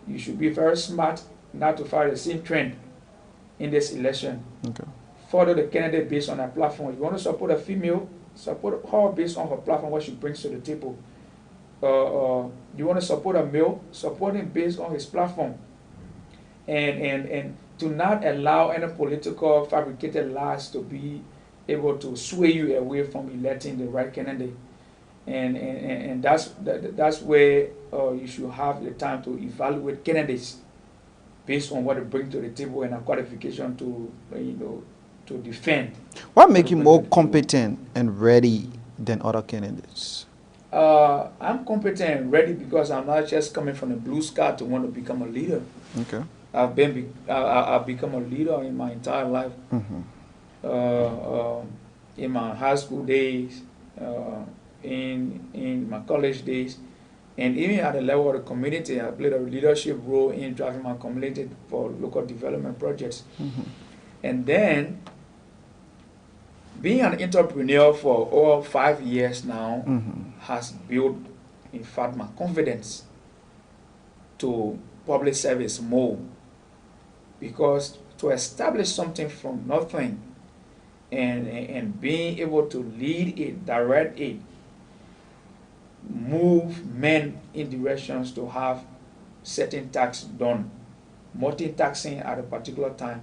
[SPEAKER 5] You should be very smart not to follow the same trend in this election.
[SPEAKER 1] Okay.
[SPEAKER 5] Follow the candidate based on her platform. You want to support a female, support her based on her platform, what she brings to the table. You want to support a male, support him based on his platform. And to not allow any political fabricated lies to be able to sway you away from electing the right candidate. And that's where you should have the time to evaluate candidates based on what they bring to the table and a qualification to defend.
[SPEAKER 1] What makes you more competent and ready than other candidates?
[SPEAKER 5] I'm competent and ready because I'm not just coming from the blue sky to want to become a leader.
[SPEAKER 1] Okay.
[SPEAKER 5] I've become a leader in my entire life. In my high school days, in my college days, and even at the level of the community, I played a leadership role in driving my community for local development projects. And then, being an entrepreneur for over 5 years now has built, in fact, my confidence to public service more. Because to establish something from nothing and being able to lead it, direct it, move men in directions to have certain tasks done, multitasking at a particular time,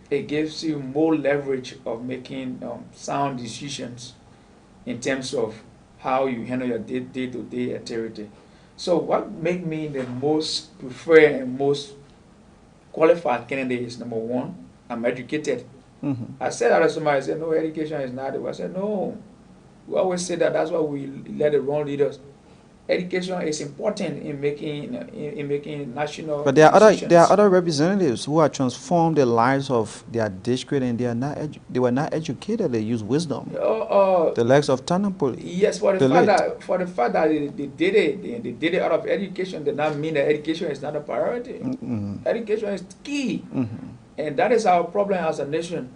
[SPEAKER 5] it gives you more leverage of making sound decisions in terms of how you handle your day-to-day activity. So what makes me the most preferred and most qualified candidate is, number one, I'm educated. I said that to somebody, I said, no, education is not it. I said, no. We always say that that's why we let the wrong leaders. Education is important in making national.
[SPEAKER 1] But there
[SPEAKER 5] decisions.
[SPEAKER 1] are other representatives who have transformed the lives of their district, and they were not educated. They use wisdom. The likes of Tanapoli.
[SPEAKER 5] Yes, for the fact that they did it out of education, does not mean that education is not a priority. Education is key, and that is our problem as a nation.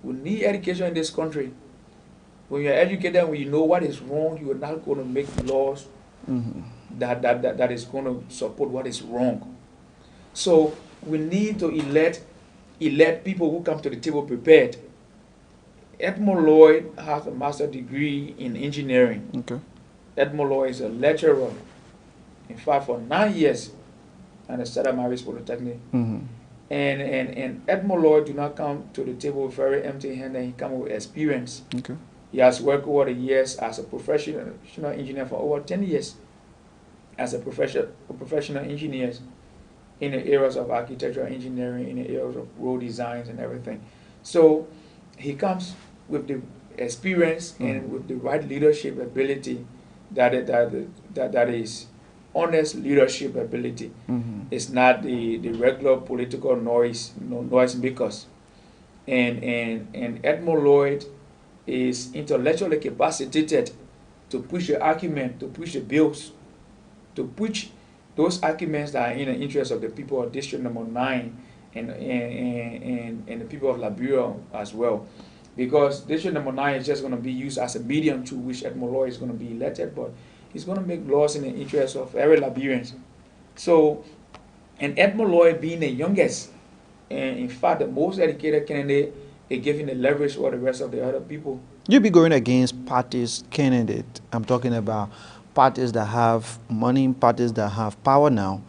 [SPEAKER 5] We need education in this country. When you're educated, when you know what is wrong, you are not going to make laws that is going to support what is wrong. So we need to elect people who come to the table prepared. Edmund Lloyd has a master's degree in engineering.
[SPEAKER 1] Okay.
[SPEAKER 5] Edmund Lloyd is a lecturer, in fact, for 9 years at the Stella Maris Polytechnic. And Edmund Lloyd do not come to the table very empty-handed. He comes with experience.
[SPEAKER 1] Okay.
[SPEAKER 5] He has worked over the years as a professional engineer for over 10 years as a professional engineer in the areas of architectural engineering, in the areas of road designs and everything. So he comes with the experience and with the right leadership ability that is honest leadership ability. It's not the regular political noise makers. And Edmund Lloyd is intellectually capacitated to push the argument, to push the bills, to push those arguments that are in the interest of the people of District Number 9 and the people of Liberia as well. Because District number 9 is just going to be used as a medium through which Edmond Lloyd is going to be elected, but he's going to make laws in the interest of every Liberian. So, and Edmond Lloyd being the youngest, and in fact the most educated candidate, is giving the leverage over the rest of the other people.
[SPEAKER 1] You'll be going against parties candidate. I'm talking about parties that have money, parties that have power now.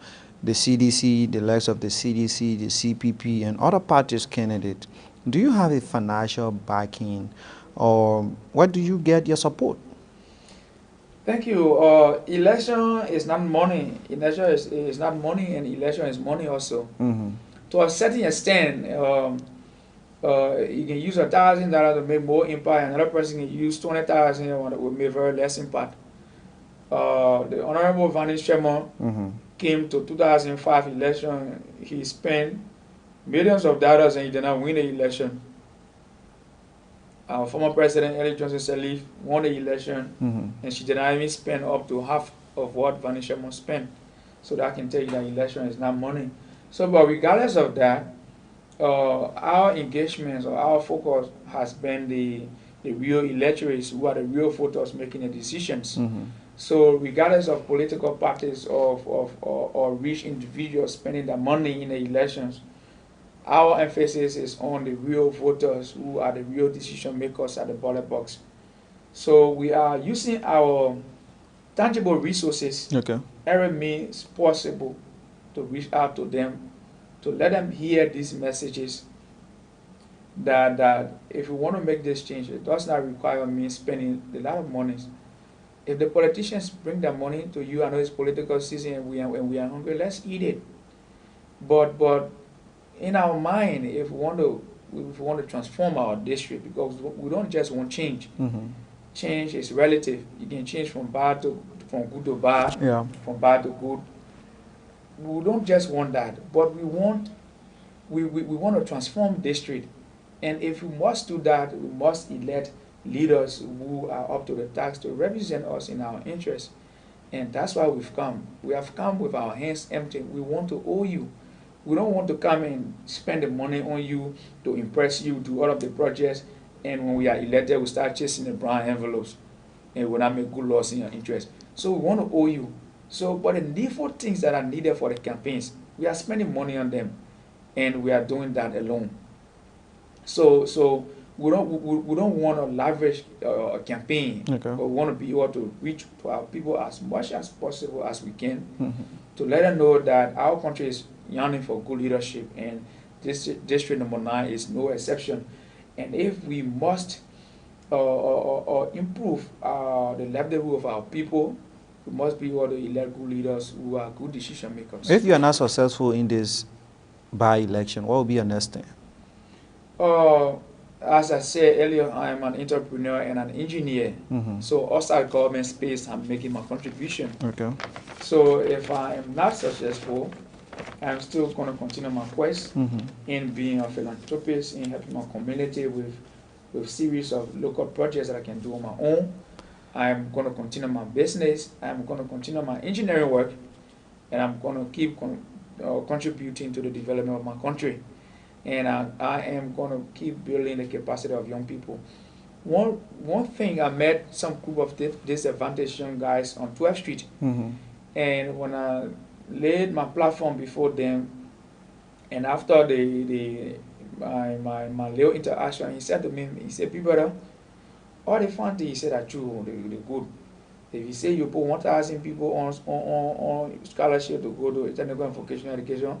[SPEAKER 1] The CDC, the likes of the CDC, the CPP, and other parties candidate. Do you have a financial backing, or where do you get your support?
[SPEAKER 5] Thank you. Election is not money. Election is not money, and election is money also.
[SPEAKER 1] Mm-hmm.
[SPEAKER 5] To a certain extent, you can use $1,000 to make more impact, and another person can use 20,000 and will make very less impact. The Honorable Vanis Chairman came to 2005 election. He spent millions of dollars and he did not win the election. Our former president, Ellie Johnson Sirleaf, won the election, and she did not even spend up to half of what Vanis Chairman spent. So that can tell you that election is not money. So, but regardless of that, our engagements or our focus has been the real electorates who are the real voters making the decisions. So regardless of political parties or rich individuals spending their money in the elections, our emphasis is on the real voters who are the real decision makers at the ballot box. So we are using our tangible resources, every means possible, to reach out to them, to let them hear these messages that if we want to make this change, it does not require me spending a lot of money. If the politicians bring their money to you, I know it's political season and we are hungry, let's eat it. But in our mind, if we want to transform our district, because we don't just want change. Change is relative. You can change from good to bad, from bad to good. We don't just want that, but we want to transform district. And if we must do that, we must elect leaders who are up to the task to represent us in our interests. And that's why we've come. We have come with our hands empty. We want to owe you. We don't want to come and spend the money on you to impress you, do all of the projects, and when we are elected, we start chasing the brown envelopes and we not make good laws in your interest. So we want to owe you. So, but the needful things that are needed for the campaigns, we are spending money on them, and we are doing that alone. So we don't want to leverage a campaign. We want to be able to reach to our people as much as possible as we can, to let them know that our country is yearning for good leadership, and this district number 9 is no exception. And if we must improve the livelihood of our people, we must be able to elect good leaders who are good decision makers.
[SPEAKER 1] If you are not successful in this by-election, what will be your next thing?
[SPEAKER 5] As I said earlier, I am an entrepreneur and an engineer. So outside government space, I'm making my contribution. So if I am not successful, I'm still going to continue my quest in being a philanthropist, in helping my community with series of local projects that I can do on my own. I'm going to continue my business. I'm going to continue my engineering work, and I'm going to keep contributing to the development of my country. And I am going to keep building the capacity of young people. One thing, I met some group of disadvantaged young guys on 12th Street, and when I laid my platform before them, and after my little interaction, he said to me, he said, "People, all the fun things," he said, "are true, they're good. If you say you put 1,000 people on scholarship to go to technical and vocational education,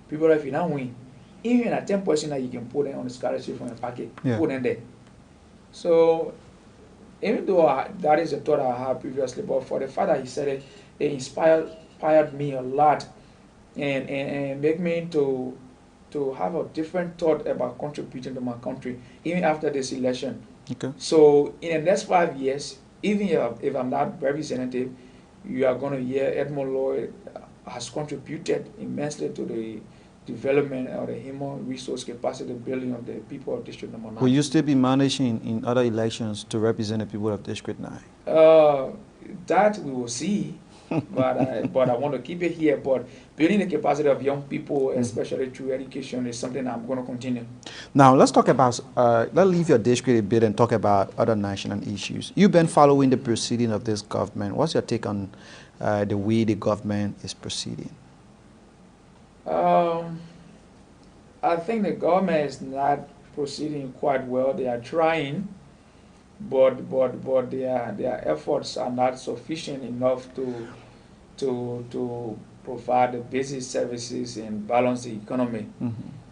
[SPEAKER 5] people, if you don't win, even at 10% that you can put them on the scholarship from your packet, put them there." So even though that is a thought I had previously, but for the fact that he said it, it inspired me a lot, and make me to have a different thought about contributing to my country, even after this election. So in the next 5 years, even if I'm not representative, you are going to hear Edmond Lloyd has contributed immensely to the development of the human resource capacity building of the people of District number 9.
[SPEAKER 1] Will you still be managing in other elections to represent the people of District 9?
[SPEAKER 5] That we will see. but I want to keep it here. But building the capacity of young people, especially through education, is something I'm going to continue.
[SPEAKER 1] Now let's talk about, let's leave your district a bit and talk about other national issues. You've been following the proceeding of this government. What's your take on the way the government is proceeding?
[SPEAKER 5] I think the government is not proceeding quite well. They are trying, but their efforts are not sufficient enough to provide the basic services and balance the economy.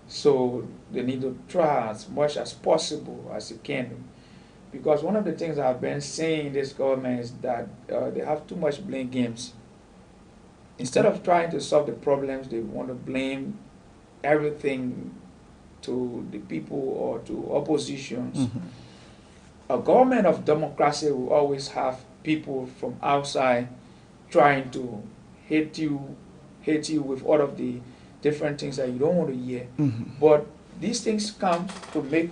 [SPEAKER 5] So they need to try as much as possible as they can. Because one of the things I've been saying in this government is that they have too much blame games. Instead of trying to solve the problems, they want to blame everything to the people or to oppositions. A government of democracy will always have people from outside trying to hate you with all of the different things that you don't want to hear. But these things come to make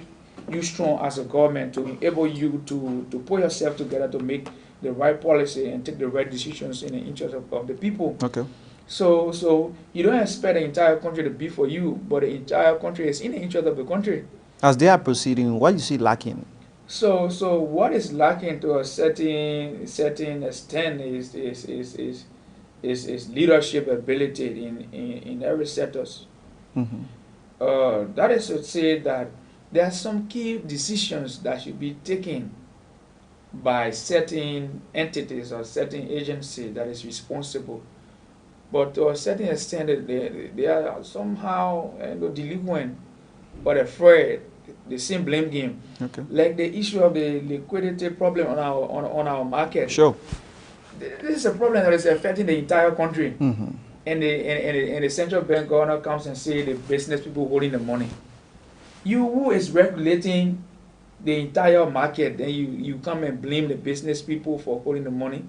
[SPEAKER 5] you strong as a government, to enable you to put yourself together to make the right policy and take the right decisions in the interest of the people.
[SPEAKER 1] Okay.
[SPEAKER 5] So you don't expect the entire country to be for you, but the entire country is in the interest of the country.
[SPEAKER 1] As they are proceeding, what do you see lacking?
[SPEAKER 5] So what is lacking to a certain extent is leadership ability in every sectors. That is to say that there are some key decisions that should be taken by certain entities or certain agency that is responsible. But to a certain extent, they are somehow delinquent or afraid. The same blame game.
[SPEAKER 1] Okay.
[SPEAKER 5] Like the issue of the liquidity problem on our market.
[SPEAKER 1] Sure.
[SPEAKER 5] This is a problem that is affecting the entire country. And the central bank governor comes and say the business people holding the money. You who is regulating the entire market, then you come and blame the business people for holding the money.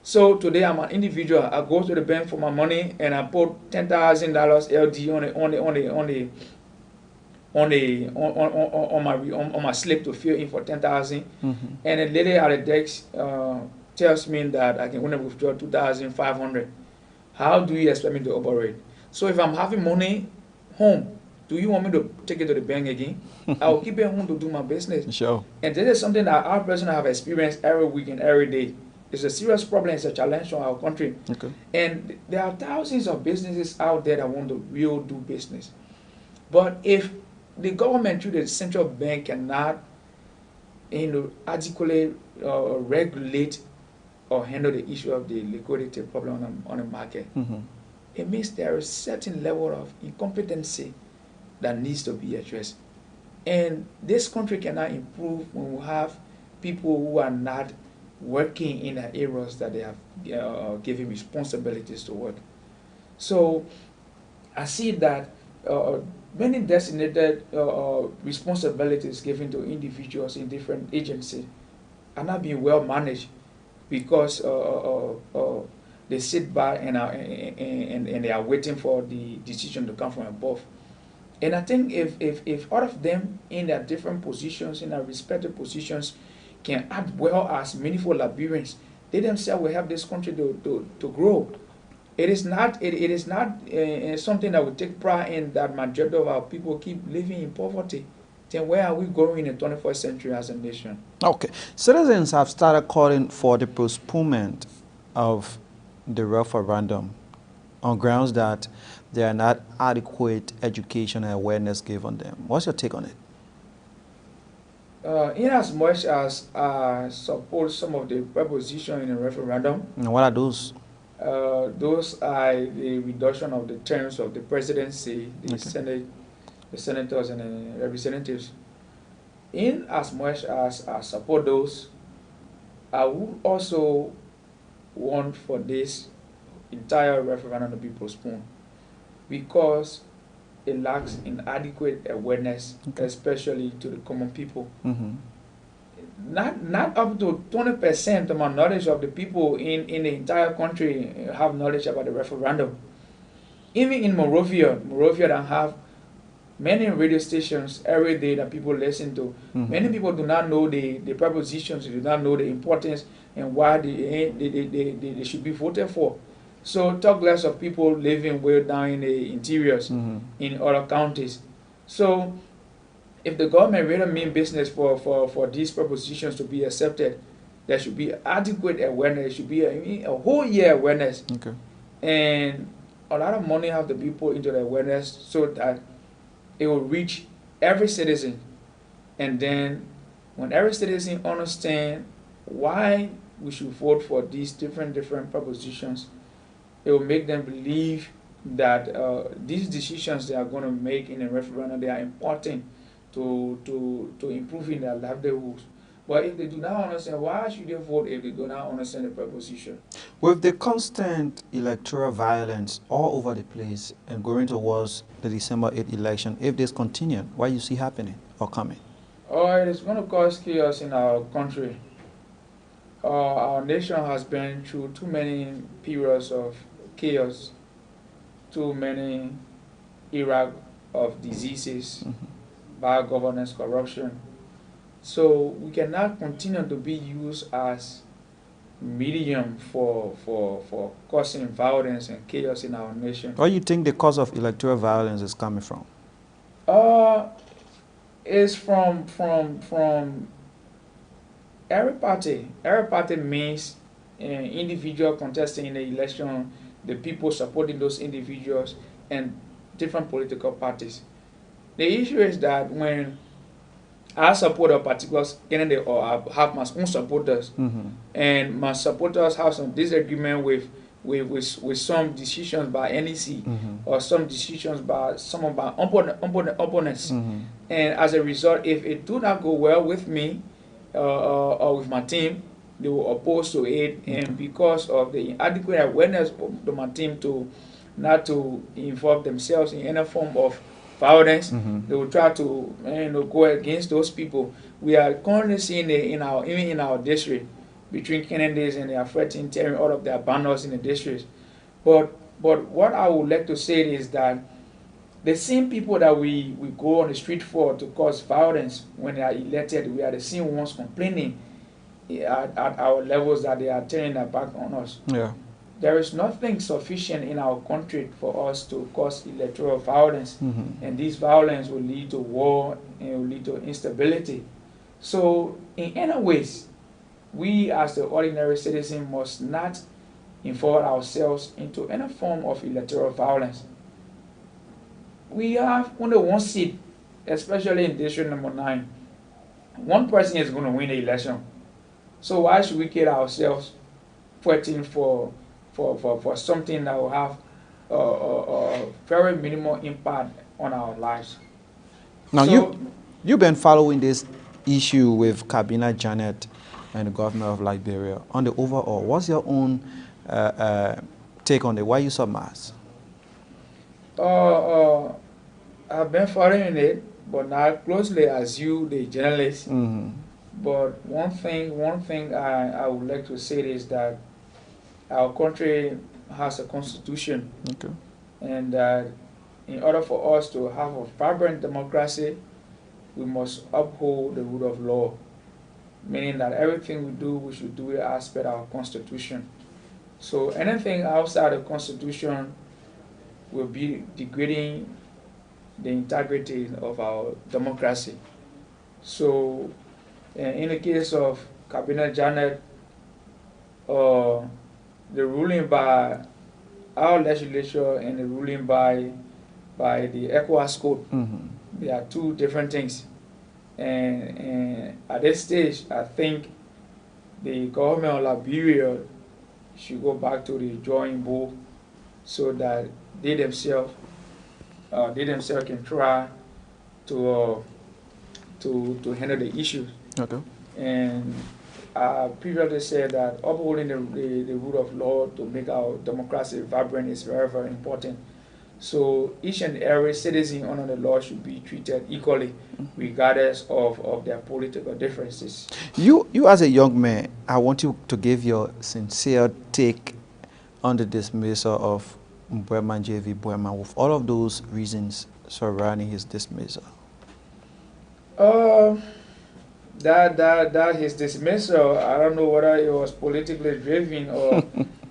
[SPEAKER 5] So today I'm an individual. I go to the bank for my money and I put $10,000 LD on my slip to fill in for 10,000, and the lady at the desk tells me that I can only withdraw 2,500. How do you expect me to operate? So if I'm having money home, do you want me to take it to the bank again? I will keep it home to do my business.
[SPEAKER 1] Sure.
[SPEAKER 5] And this is something that our president have experienced every week and every day. It's a serious problem. It's a challenge for our country.
[SPEAKER 1] Okay.
[SPEAKER 5] And there are thousands of businesses out there that want to real do business. But if the government through the central bank cannot adequately regulate or handle the issue of the liquidity problem on the market, it means there is a certain level of incompetency that needs to be addressed. And this country cannot improve when we have people who are not working in the areas that they have given responsibilities to work. So I see that many designated responsibilities given to individuals in different agencies are not being well managed because they sit back and they are waiting for the decision to come from above. And I think if all of them in their different positions, in their respective positions, can act well as meaningful Liberians, they themselves will help this country to grow. It is not something that we take pride in, that majority of our people keep living in poverty. Then where are we going in the 21st century as a nation?
[SPEAKER 1] Okay. Citizens have started calling for the postponement of the referendum on grounds that there are not adequate education and awareness given them. What's your take on it?
[SPEAKER 5] In as much as I support some of the propositions in the referendum,
[SPEAKER 1] And what are those?
[SPEAKER 5] those are the reduction of the terms of the presidency, the
[SPEAKER 1] Okay.
[SPEAKER 5] Senate, the senators, and the representatives. In as much as I support those, I would also want for this entire referendum to be postponed because it lacks inadequate awareness, especially to the common people. Not up to 20% of my knowledge of the people in the entire country have knowledge about the referendum. Even in Morovia that have many radio stations every day that people listen to. Many people do not know the propositions, do not know the importance and why they should be voted for. So talk less of people living way down in the interiors, in other counties. So if the government really mean business for these propositions to be accepted, there should be adequate awareness. There should be a whole year awareness.
[SPEAKER 1] Okay.
[SPEAKER 5] And a lot of money have to be put into the awareness so that it will reach every citizen. And then when every citizen understand why we should vote for these different propositions, it will make them believe that these decisions they are going to make in a referendum, they are important to improving their livelihoods. But if they do not understand, why should they vote if they do not understand the proposition?
[SPEAKER 1] With the constant electoral violence all over the place and going towards the December 8th election, if this continues, what you see happening or coming?
[SPEAKER 5] It is going to cause chaos in our country. Our nation has been through too many periods of chaos, too many era of diseases, bad governance, corruption. So we cannot continue to be used as medium for causing violence and chaos in our nation.
[SPEAKER 1] Where do you think the cause of electoral violence is coming from?
[SPEAKER 5] It's from every party. Every party means an individual contesting in the election, the people supporting those individuals, and different political parties. The issue is that when I support a particular candidate or I have my own supporters, and my supporters have some disagreement with some decisions by NEC or some decisions by some of my opponents. And as a result, if it do not go well with me or with my team, they will oppose to it. And because of the inadequate awareness of my team to not to involve themselves in any form of violence, they will try to go against those people. We are currently seeing it even in our district between candidates, and they are threatening tearing all of their banners in the districts. But what I would like to say is that the same people that we go on the street for to cause violence when they are elected, we are the same ones complaining at our levels that they are turning their back on us.
[SPEAKER 1] Yeah.
[SPEAKER 5] There is nothing sufficient in our country for us to cause electoral violence, and this violence will lead to war and will lead to instability. So in any ways, we as the ordinary citizen must not involve ourselves into any form of electoral violence. We have only one seat, especially in district number 9. One person is going to win the election. So why should we kill ourselves fighting for something that will have a very minimal impact on our lives?
[SPEAKER 1] Now,
[SPEAKER 5] So,
[SPEAKER 1] you've been following this issue with Kabina Janet and the governor of Liberia. On the overall, what's your own take on it? Why you so mad?
[SPEAKER 5] I've been following it, but not closely as you, the journalist. But one thing I would like to say is that our country has a constitution,
[SPEAKER 1] Okay.
[SPEAKER 5] and that in order for us to have a vibrant democracy, we must uphold the rule of law, meaning that everything we do, we should do it as per our constitution. So anything outside the constitution will be degrading the integrity of our democracy. So in the case of Cabinet Janet, the ruling by our legislature and the ruling by the ECOWAS code, they are two different things. And at this stage, I think the government of Liberia should go back to the drawing board so that they themselves can try to handle the issues.
[SPEAKER 1] Okay.
[SPEAKER 5] And I previously said that upholding the rule of law to make our democracy vibrant is very, very important. So each and every citizen under the law should be treated equally, regardless of their political differences.
[SPEAKER 1] You as a young man, I want you to give your sincere take on the dismissal of Mbwema J.V. Mbwema with all of those reasons surrounding his dismissal.
[SPEAKER 5] The that his dismissal, I don't know whether it was politically driven or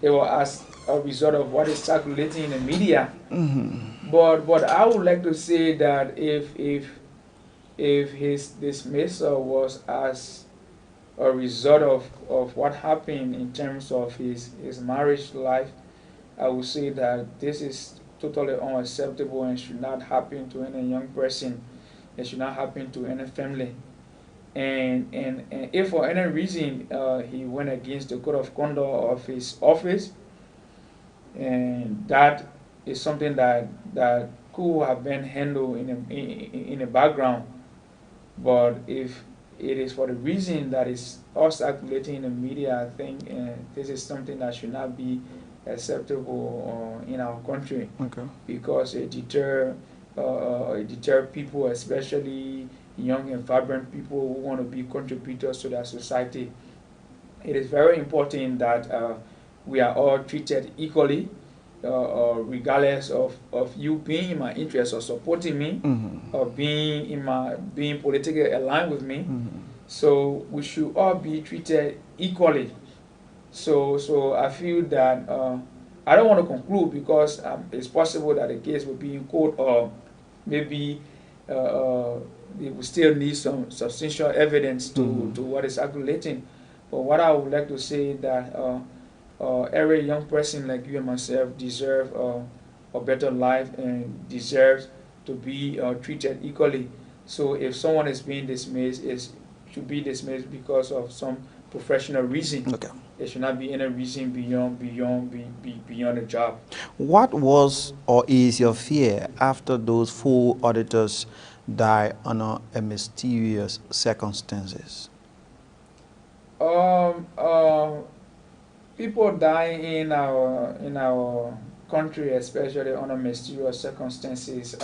[SPEAKER 5] it was as a result of what is circulating in the media. But I would like to say that if his dismissal was as a result of what happened in terms of his marriage life, I would say that this is totally unacceptable and should not happen to any young person. It should not happen to any family. And if for any reason he went against the code of conduct of his office, and that is something that could have been handled in the background. But if it is for the reason that is all circulating in the media, I think this is something that should not be acceptable in our country.
[SPEAKER 1] Okay.
[SPEAKER 5] Because it deter people, especially young and vibrant people who want to be contributors to their society. It is very important that we are all treated equally, regardless of you being in my interest or supporting me, or being politically aligned with me. So we should all be treated equally. So I feel that I don't want to conclude because it's possible that the case will be in court, or maybe they will still need some substantial evidence to what is circulating. But what I would like to say is that every young person like you and myself deserve a better life and deserves to be treated equally. So if someone is being dismissed, it should be dismissed because of some professional reason.
[SPEAKER 1] Okay.
[SPEAKER 5] There should not be any reason beyond the job.
[SPEAKER 1] What was or is your fear after those 4 auditors died under a mysterious circumstances?
[SPEAKER 5] People dying in our country, especially under mysterious circumstances,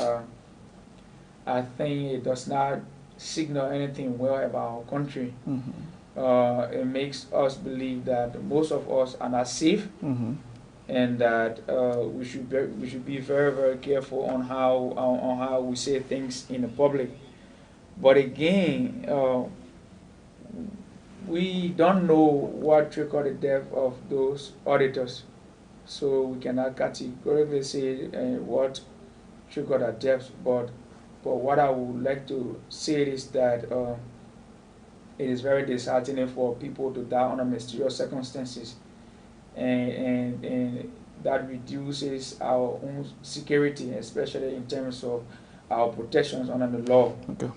[SPEAKER 5] I think it does not signal anything well about our country. It makes us believe that most of us are not safe, and that we should be very, very careful on how we say things in the public. But again, we don't know what triggered the death of those auditors, so we cannot categorically say what triggered their deaths. But what I would like to say is that it is very disheartening for people to die under mysterious circumstances, and that reduces our own security, especially in terms of our protections under the law.
[SPEAKER 1] Okay.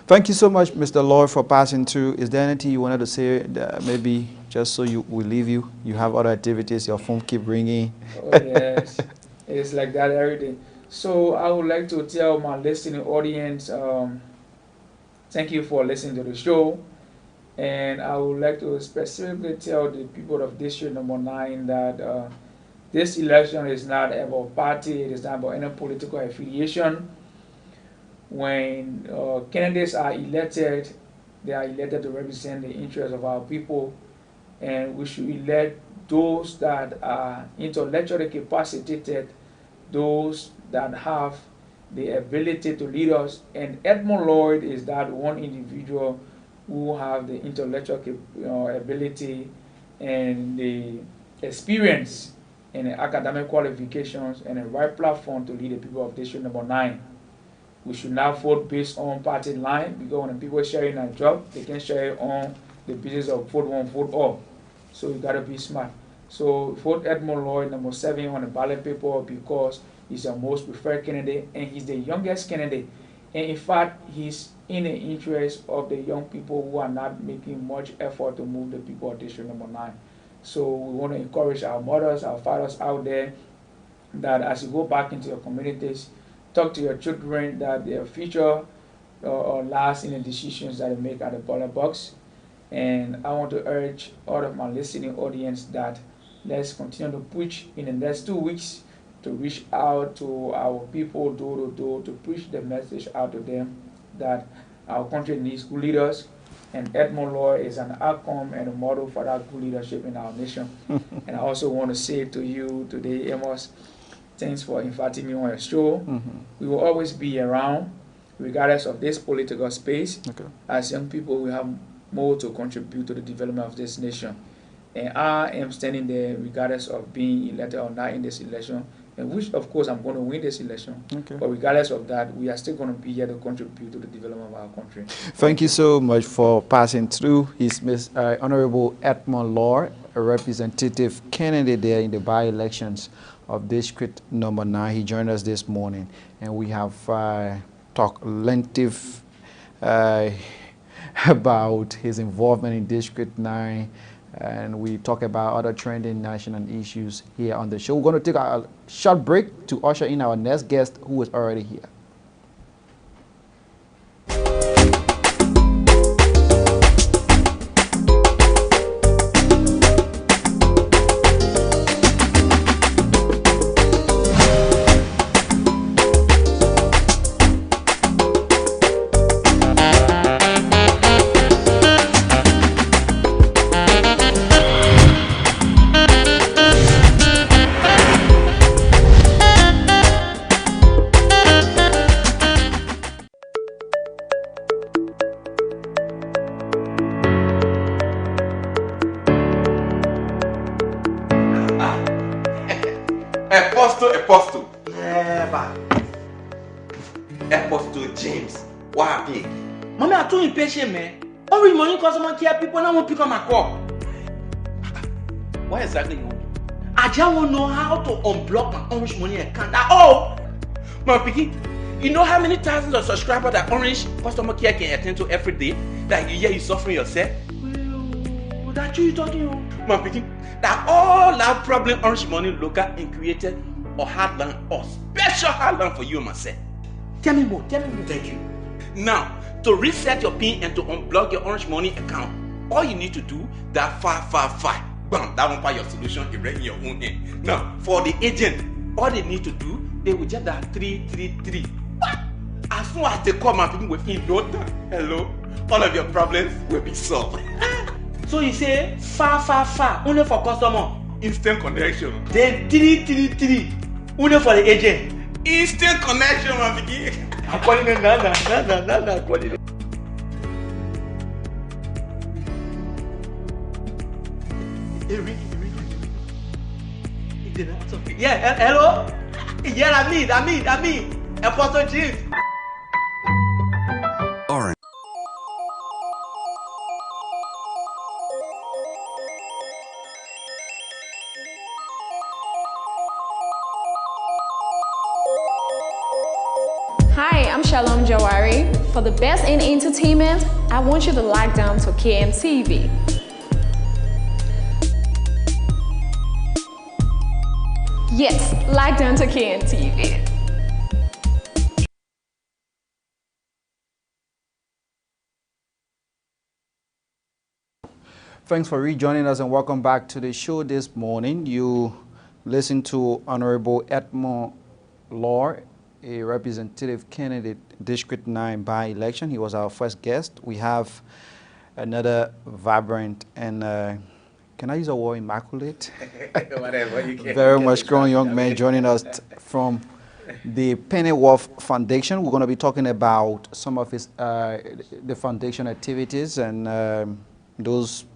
[SPEAKER 1] Thank you so much, Mr. Lloyd, for passing through. Is there anything you wanted to say, maybe just so we leave you? You have other activities, your phone keep ringing.
[SPEAKER 5] Oh, yes, it's like that every day. So I would like to tell my listening audience, thank you for listening to the show. And I would like to specifically tell the people of District Number 9 that this election is not about party, it is not about any political affiliation. When candidates are elected, they are elected to represent the interests of our people, and we should elect those that are intellectually capacitated, those that have the ability to lead us. And Edmund Lloyd is that one individual who have the intellectual ability and the experience and the academic qualifications and the right platform to lead the people of District Number 9. We should not vote based on party line, because when people sharing a job, they can share it on the basis of vote one, vote all. So you gotta be smart. So vote Edmund Lloyd, number 7 on the ballot paper, because he's the most preferred candidate and he's the youngest candidate. And in fact, he's in the interest of the young people who are not making much effort to move the people of District Number 9. So we want to encourage our mothers, our fathers out there, that as you go back into your communities, talk to your children that their future lies in the decisions that they make at the ballot box. And I want to urge all of my listening audience that let's continue to preach in the next 2 weeks, to reach out to our people door to door, to preach the message out to them that our country needs good leaders, and Edmund Lloyd is an outcome and a model for that good leadership in our nation. And I also want to say to you today, Amos, thanks for inviting me on your show. We will always be around. regardless of this political space.
[SPEAKER 1] Okay.
[SPEAKER 5] As young people, we have more to contribute to the development of this nation. And I am standing there regardless of being elected or not in this election, and which of course I'm going to win this election.
[SPEAKER 1] Okay.
[SPEAKER 5] But regardless of that, we are still going to be here to contribute to the development of our country.
[SPEAKER 1] Thank you so much for passing through. He's Honorable Edmond Law, a representative candidate there in the by-elections of District Number 9. He joined us this morning, and we have talked lengthy about his involvement in District 9, and we talk about other trending national issues here on the show. We're going to take a short break to usher in our next guest, who is already here.
[SPEAKER 6] Apostle. Never. Apostle James. Why big?
[SPEAKER 7] Mommy, I'm too impatient, man. Every morning, customer care people now won't pick up my call.
[SPEAKER 6] What exactly you want?
[SPEAKER 7] I just want to know how to unblock my Orange Money account. Oh, my piggy, you know how many thousands of subscribers that Orange customer care can attend to every day? That you hear you suffering yourself? Well, that's you talking about. My piggy, that all that problem Orange Money local and created or hardline or special hardline for you and myself. Tell me more.
[SPEAKER 6] Thank you.
[SPEAKER 7] Now, to reset your PIN and to unblock your Orange Money account, all you need to do that 555. Bam, that won't buy your solution in your own hand. Now, for the agent, all they need to do, they will just that 333. What? As soon as they call my people within no time, hello, all of your problems will be solved. So you say 555 only for customer,
[SPEAKER 6] Instant connection.
[SPEAKER 7] then 333 only for the agent.
[SPEAKER 6] Instant connection, my biggie.
[SPEAKER 7] I'm calling it Nana, calling it. Yeah, hello? Yeah, I mean, Apostle James.
[SPEAKER 4] Hi, I'm Shalom Jawari. For the best in entertainment, I want you to lock down to KMTV. Yes, lock down to KMTV.
[SPEAKER 1] Thanks for rejoining us and welcome back to the show this morning. You listen to Honorable Edmond Law, a representative candidate, District 9 by-election. He was our first guest. We have another vibrant and, can I use the word immaculate?
[SPEAKER 6] Whatever you can.
[SPEAKER 1] Very much grown young man joining us from the Pennyworth Foundation. We're going to be talking about some of his, the foundation activities and those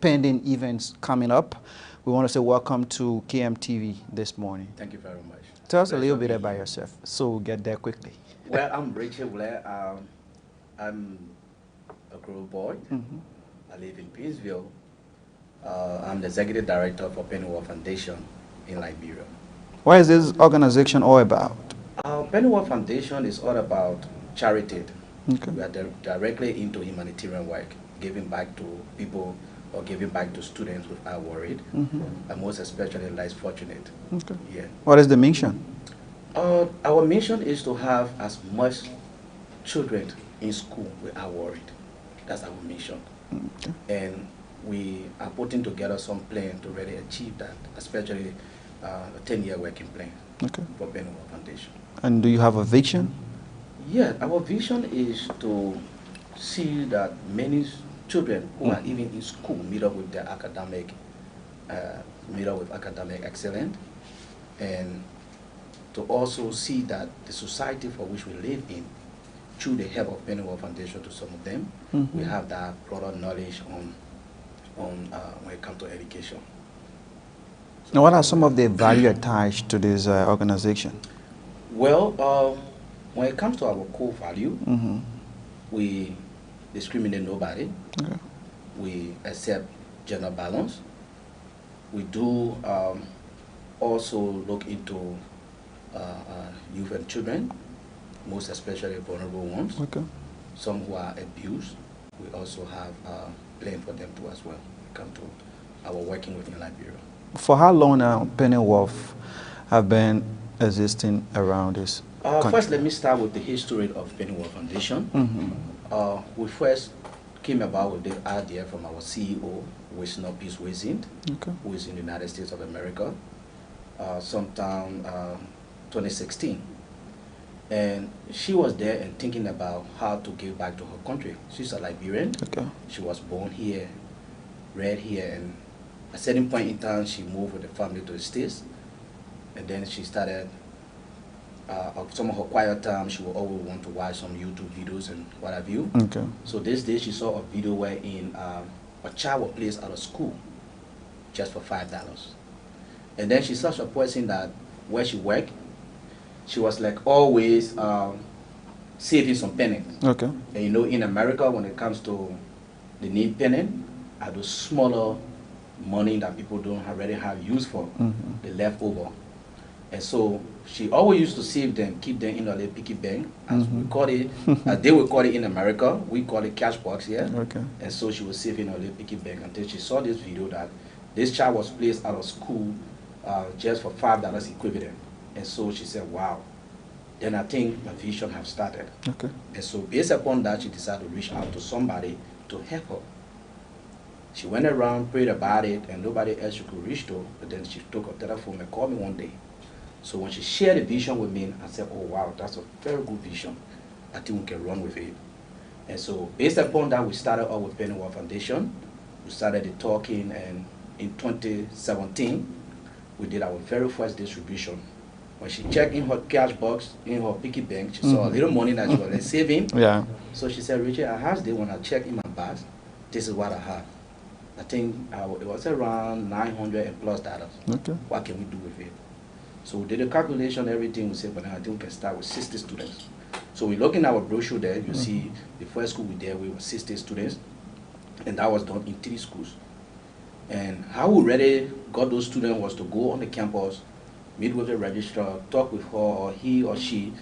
[SPEAKER 1] pending events coming up. We want to say welcome to KMTV this morning.
[SPEAKER 8] Thank you very much.
[SPEAKER 1] Tell us a little bit about yourself, so we'll get there quickly.
[SPEAKER 8] Well, I'm Rachel Blair. I'm a grow boy.
[SPEAKER 1] Mm-hmm.
[SPEAKER 8] I live in Peaceville. I'm the executive director for Pennyworth Foundation in Liberia.
[SPEAKER 1] What is this organization all about?
[SPEAKER 8] Pennyworth Foundation is all about charity.
[SPEAKER 1] Okay.
[SPEAKER 8] We are directly into humanitarian work, giving back to people or giving back to students who are worried,
[SPEAKER 1] Mm-hmm.
[SPEAKER 8] and most especially less fortunate.
[SPEAKER 1] Okay.
[SPEAKER 8] Yeah.
[SPEAKER 1] What is the mission?
[SPEAKER 8] Our mission is to have as much children in school who are worried. That's our mission.
[SPEAKER 1] Okay.
[SPEAKER 8] And we are putting together some plan to really achieve that, especially a 10-year working plan
[SPEAKER 1] Okay.
[SPEAKER 8] for Pennyworth Foundation.
[SPEAKER 1] And do you have a vision?
[SPEAKER 8] Yeah, our vision is to see that many children who are even in school meet up with their academic, excellence, and to also see that the society for which we live in through the help of Pennyworth Foundation to some of them, we have that broader knowledge on when it comes to education.
[SPEAKER 1] Now, what are some of the value attached to this organization?
[SPEAKER 8] Well, when it comes to our core value, we discriminate nobody.
[SPEAKER 1] Okay.
[SPEAKER 8] We accept gender balance. We do also look into youth and children, most especially vulnerable ones.
[SPEAKER 1] Okay.
[SPEAKER 8] Some who are abused. We also have plan for them too as well. We come to our working within Liberia.
[SPEAKER 1] For how long now Pennyworth have been existing around this country?
[SPEAKER 8] First, let me start with the history of Pennyworth Foundation. We first came about with the idea from our CEO, Wisner Peace Wizind, who is in the United States of America, sometime 2016. And she was there and thinking about how to give back to her country. She's a Liberian.
[SPEAKER 1] Okay.
[SPEAKER 8] She was born here, reared here, and at a certain point in time, she moved with the family to the States. And then she started, some of her quiet time, she would always want to watch some YouTube videos and what have you.
[SPEAKER 1] Okay.
[SPEAKER 8] So this day, she saw a video wherein a child was placed out of school just for $5. And then she's such a person that where she worked, she was like always saving some pennies. Okay. And you know, in America, when it comes to the need penny, are those smaller money that people don't already have use for, the leftover. And so she always used to save them, keep them in a little piggy bank, as we call it. They would call it in America. We call it cash box here. Okay. And so she was saving a little piggy bank until she saw this video that this child was placed out of school just for $5 equivalent. And so she said, wow. Then I think my vision have started. Okay. And so based upon that, she decided to reach out to somebody to help her. She went around, prayed about it, and nobody else she could reach to. But then she took her telephone and called me one day. So when she shared the vision with me, I said, oh wow, that's a very good vision. I think we can run with it. And so based upon that, we started out with Pennyworth Foundation. We started the talking, and in 2017, we did our very first distribution. When she checked in her cash box, in her piggy bank, she saw a little money that she was saving. Yeah. So she said, Richard, I have this when I checked in my bag, this is what I have. I think it was around $900 and plus. Okay. What can we do with it? So we did a calculation, everything. We said, but I think we can start with 60 students. So we look in our brochure there, you see the first school we did, we were 60 students, and that was done in 3 schools. And how we really got those students was to go on the campus, meet with the registrar, talk with her or he or she,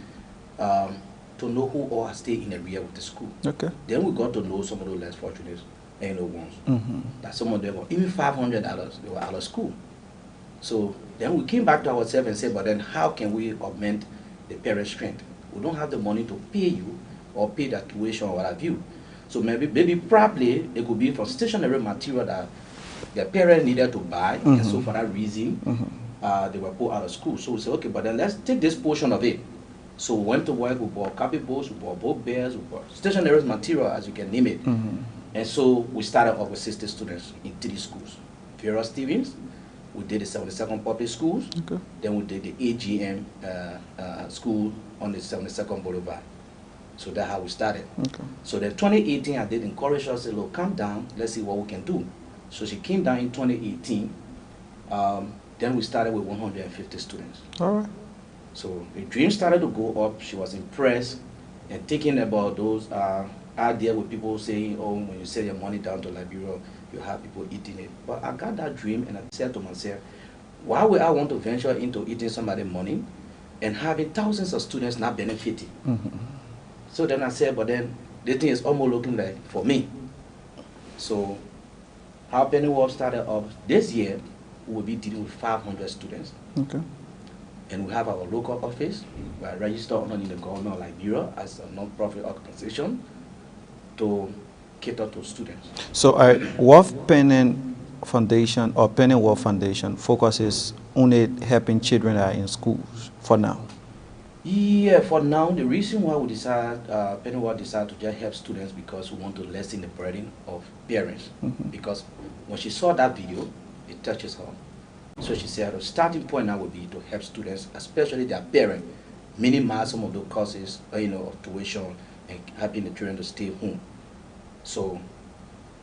[SPEAKER 8] to know who all stay in the area with the school. Okay. Then we got to know some of the less fortunate and the ones. That some of them were even $500, they were out of school. So then we came back to ourselves and said, but then how can we augment the parent strength? We don't have the money to pay you or pay the tuition or what have you. So maybe probably it could be for stationary material that their parents needed to buy, and so for that reason, they were put out of school. So we said, okay, but then let's take this portion of it. So we went to work, we bought copybooks, we bought book bears, we bought stationary material, as you can name it. And so we started off with 60 students in 3 schools. Vera Stevens, we did the 72nd Public Schools, then we did the AGM school on the 72nd Boulevard. So that's how we started. So then 2018, I did encourage her, I said, look, come down, let's see what we can do. So she came down in 2018. Then we started with 150 students. All right. So the dream started to go up. She was impressed and thinking about those ideas with people saying, oh, when you send your money down to Liberia, you have people eating it. But I got that dream and I said to myself, why would I want to venture into eating somebody's money and having thousands of students not benefiting? So then I said, but then the thing is almost looking like for me. So how Pennyworth started off this year, we will be dealing with 500 students. Okay. And we have our local office. We are registered under the government of Liberia as a non-profit organization to cater to students.
[SPEAKER 1] So Worth Penning Foundation or Pennyworth Foundation focuses only helping children that are in schools for now?
[SPEAKER 8] Yeah, for now, the reason why we decided, Pennyworth decided to just help students because we want to lessen the burden of parents. Because when she saw that video, it touches her. So she said the starting point now would be to help students, especially their parents, minimize some of the costs, of tuition and helping the children to stay home. So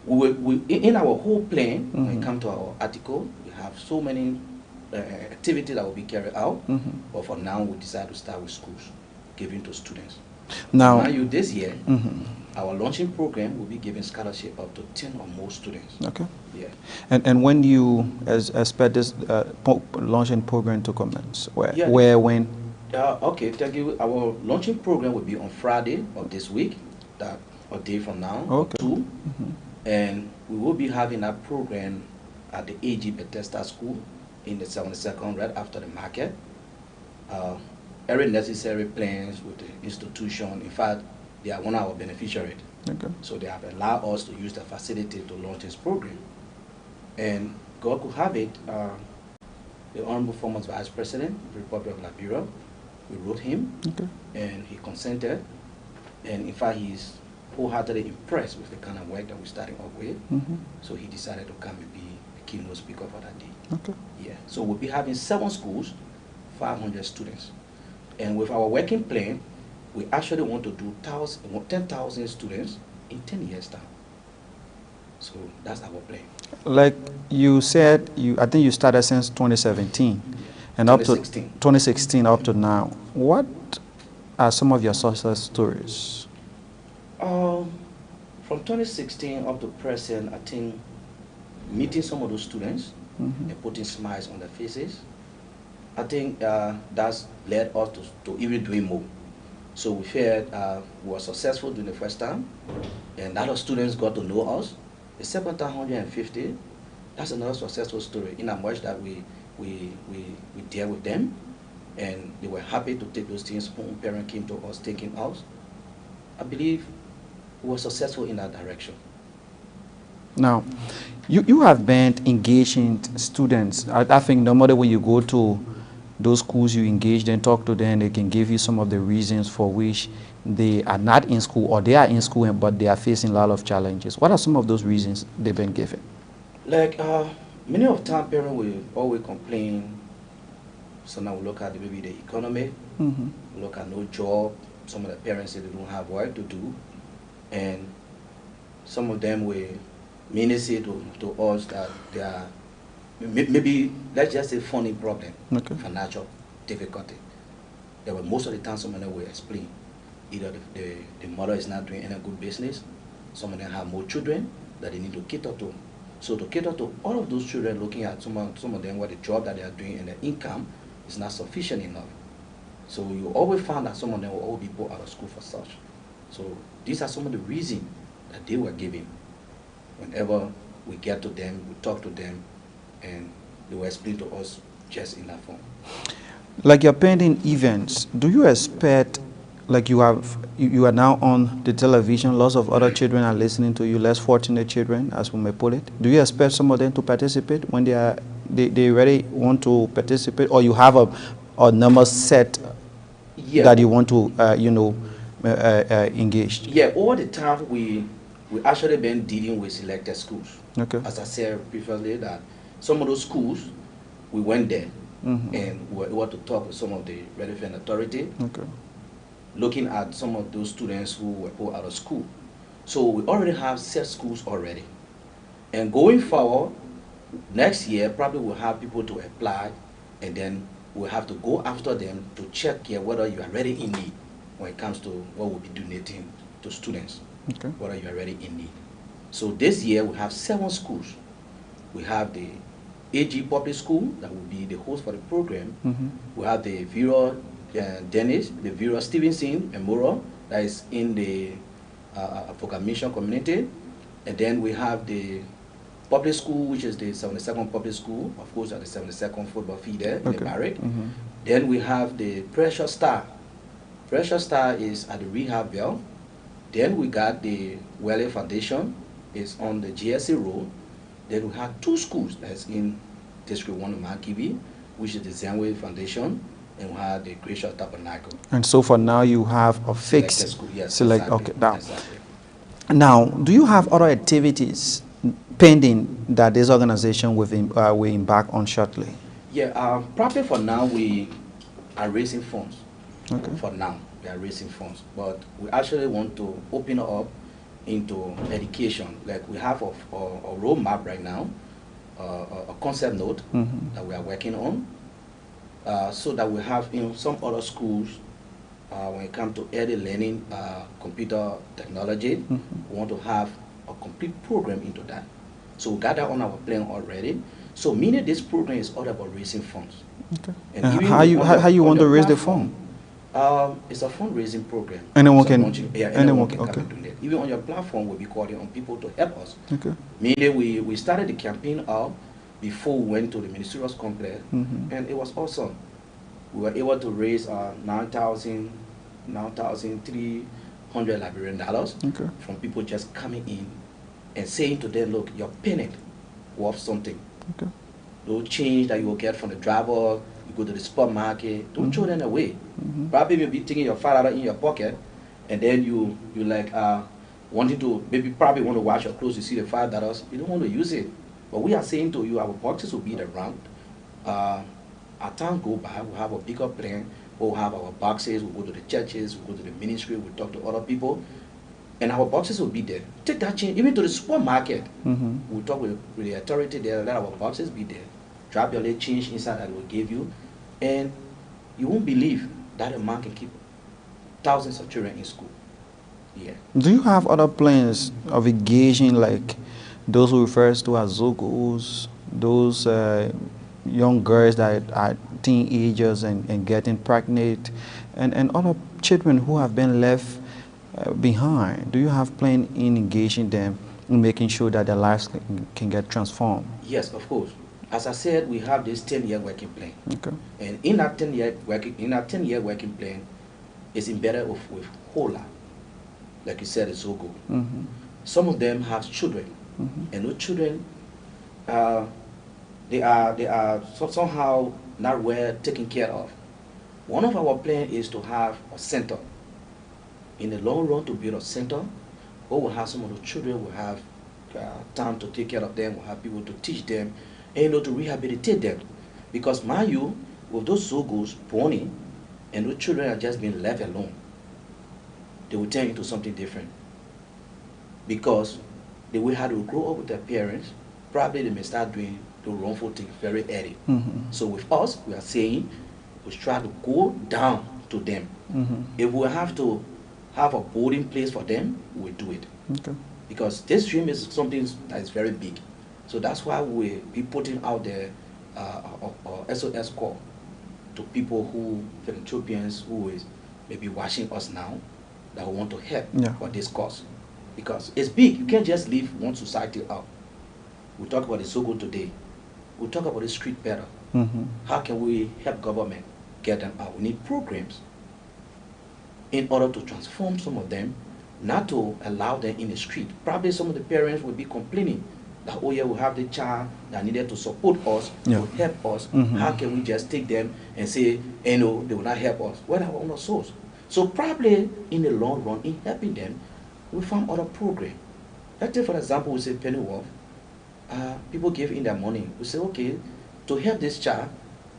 [SPEAKER 8] in our whole plan, when it comes to our article, we have so many activities that will be carried out. But for now, we decided to start with schools, giving to students.
[SPEAKER 1] Now,
[SPEAKER 8] This year, our launching program will be giving scholarship up to 10 or more students.
[SPEAKER 1] Okay.
[SPEAKER 8] Yeah.
[SPEAKER 1] And when you expect this launching program to commence?
[SPEAKER 8] Yeah,
[SPEAKER 1] Where, when?
[SPEAKER 8] Okay, thank you. Our launching program will be on Friday of this week, that a day from now,
[SPEAKER 1] Okay.
[SPEAKER 8] 2. And we will be having that program at the AG Bethesda School in the 72nd, right after the market. Every necessary plans with the institution. In fact, they are one of our beneficiaries.
[SPEAKER 1] Okay.
[SPEAKER 8] So they have allowed us to use the facility to launch this program. And God could have it, the Honorable former Vice President of the Republic of Liberia, we wrote him,
[SPEAKER 1] Okay.
[SPEAKER 8] and he consented. And in fact, he's wholeheartedly impressed with the kind of work that we're starting off with. So he decided to come and be the keynote speaker for that day.
[SPEAKER 1] Okay.
[SPEAKER 8] Yeah. So we'll be having 7 schools, 500 students. And with our working plan, we actually want to do 10,000 students in 10 years' time. So that's our plan.
[SPEAKER 1] Like you said, I think you started since 2017, and
[SPEAKER 8] 2016.
[SPEAKER 1] up to 2016 up to now. What are some of your success stories?
[SPEAKER 8] From 2016 up to present, I think meeting some of those students and putting smiles on their faces, I think that's led us to even doing more. So we felt we were successful during the first time, and a lot of students got to know us. The 750, that's another successful story, in as much that we dealt with them, and they were happy to take those things home. Parents came to us, taking us. I believe we were successful in that direction.
[SPEAKER 1] Now, you have been engaging students. I think normally when you go to those schools, you engage them, talk to them, they can give you some of the reasons for which they are not in school, or they are in school but they are facing a lot of challenges. What are some of those reasons they've been given?
[SPEAKER 8] Like many of the time, parents will always complain. So now we look at maybe the economy, look at no job. Some of the parents say they don't have work to do, and some of them will mainly say to us that they are maybe, let's just say, funny problem,
[SPEAKER 1] Okay.
[SPEAKER 8] financial difficulty. There were most of the time some of them will explain either the mother is not doing any good business, some of them have more children that they need to cater to. So to cater to all of those children, looking at some of them, what the job that they are doing and the income is not sufficient enough. So you always find that some of them will all be put out of school for such. So these are some of the reasons that they were giving. Whenever we get to them, we talk to them, and they will explain to us just in that form.
[SPEAKER 1] Like your pending events, do you expect, like you are now on the television, lots of other children are listening to you, less fortunate children, as we may put it. Do you expect some of them to participate when they really want to participate, or you have a number set that you want to engage?
[SPEAKER 8] Yeah, all the time we actually been dealing with selected schools.
[SPEAKER 1] Okay.
[SPEAKER 8] As I said previously, that some of those schools, we went there and we were able to talk with some of the relevant authority,
[SPEAKER 1] Okay.
[SPEAKER 8] looking at some of those students who were put out of school. So we already have set schools already. And going forward, next year, probably we'll have people to apply, and then we'll have to go after them to check here whether you are really in need when it comes to what we'll be donating to students,
[SPEAKER 1] Okay.
[SPEAKER 8] whether you are really in need. So this year we have 7 schools. We have the AG Public School that will be the host for the program. We have the Vera Dennis, the Vera Stevenson Memorial that is in the African Mission community. And then we have the public school, which is the 72nd Public School, of course, at the 72nd football field there in the barrack. Then we have the Precious Star. Precious Star is at the Rehab Bell. Then we got the Welle Foundation, it's on the GSA Road. Then we have 2 schools that's in District 1 of Makibi, which is the Zenway Foundation, and we have the Gracious Tabernacle.
[SPEAKER 1] And so for now you have a fixed
[SPEAKER 8] Selected school, yes,
[SPEAKER 1] select.
[SPEAKER 8] exactly,
[SPEAKER 1] Okay. Now,
[SPEAKER 8] exactly.
[SPEAKER 1] now, do you have other activities pending that this organization will embark on shortly?
[SPEAKER 8] Yeah, probably for now we are raising funds.
[SPEAKER 1] Okay.
[SPEAKER 8] For now, we are raising funds. But we actually want to open up into education. Like we have a roadmap right now, a concept note that we are working on, so that we have some other schools when it comes to early learning, computer technology. We want to have a complete program into that. So we got that on our plan already. So meaning this program is all about raising funds.
[SPEAKER 1] Okay.
[SPEAKER 8] And
[SPEAKER 1] How you want to raise the fund?
[SPEAKER 8] It's a fundraising program.
[SPEAKER 1] Anyone
[SPEAKER 8] So
[SPEAKER 1] can.
[SPEAKER 8] anyone can
[SPEAKER 1] Okay.
[SPEAKER 8] come and do that. Even on your platform, we'll be calling on people to help us.
[SPEAKER 1] Okay.
[SPEAKER 8] Meaning we started the campaign out before we went to the ministerial complex, and it was awesome. We were able to raise $9,300 Liberian dollars from people just coming in and saying to them, look, your payment worth something.
[SPEAKER 1] Okay.
[SPEAKER 8] No change that you will get from the driver, you go to the supermarket, don't throw them away. Probably you'll be thinking your $5 in your pocket, and then you like wanting to, probably want to wash your clothes, you see the $5, you don't want to use it. But we are saying to you, our boxes will be around. As time go by, we'll have a bigger plan. We'll have our boxes, we'll go to the churches, we'll go to the ministry, we'll talk to other people, and our boxes will be there. Take that change, even to the supermarket. We'll talk with the authority there, let our boxes be there. Drop your little change inside that we'll give you, and you won't believe that a man can keep thousands of children in school. Yeah.
[SPEAKER 1] Do you have other plans of engaging like those who refers to as Zogos, those young girls that are teenagers and getting pregnant, and other children who have been left behind? Do you have plan in engaging them in making sure that their lives can get transformed?
[SPEAKER 8] Yes, of course. As I said, we have this 10-year working plan.
[SPEAKER 1] Okay.
[SPEAKER 8] And in that 10-year working plan, it's embedded with HOLA, like you said, it's Zogo. Some of them have children, and those children, they are somehow not well taken care of. One of our plans is to have a center. In the long run, to build a center, where we'll have some of the children, we'll have time to take care of them, we'll have people to teach them, and to rehabilitate them. Because mind you, with those Zogos born in, and those children are just being left alone, they will turn into something different. Because the way how they will grow up with their parents, probably they may start doing the wrongful thing very early. So with us, we are saying, we try to go down to them. If we have to have a boarding place for them, we'll do it.
[SPEAKER 1] Okay.
[SPEAKER 8] Because this dream is something that is very big. So that's why we'll be putting out the SOS call to people who, philanthropians who is maybe watching us now, that want to help for this cause. Because it's big. You can't just leave one society out. We talk about the Zogo today. We talk about the street better. How can we help government get them out? We need programs in order to transform some of them, not to allow them in the street. Probably some of the parents will be complaining that, oh yeah, we have the child that needed to support us, to help us. How can we just take them and say, they will not help us? What are our own souls? So probably in the long run, in helping them, we found other program. Let's take for example, we say penny worth. People give in their money. We say, okay, to help this child,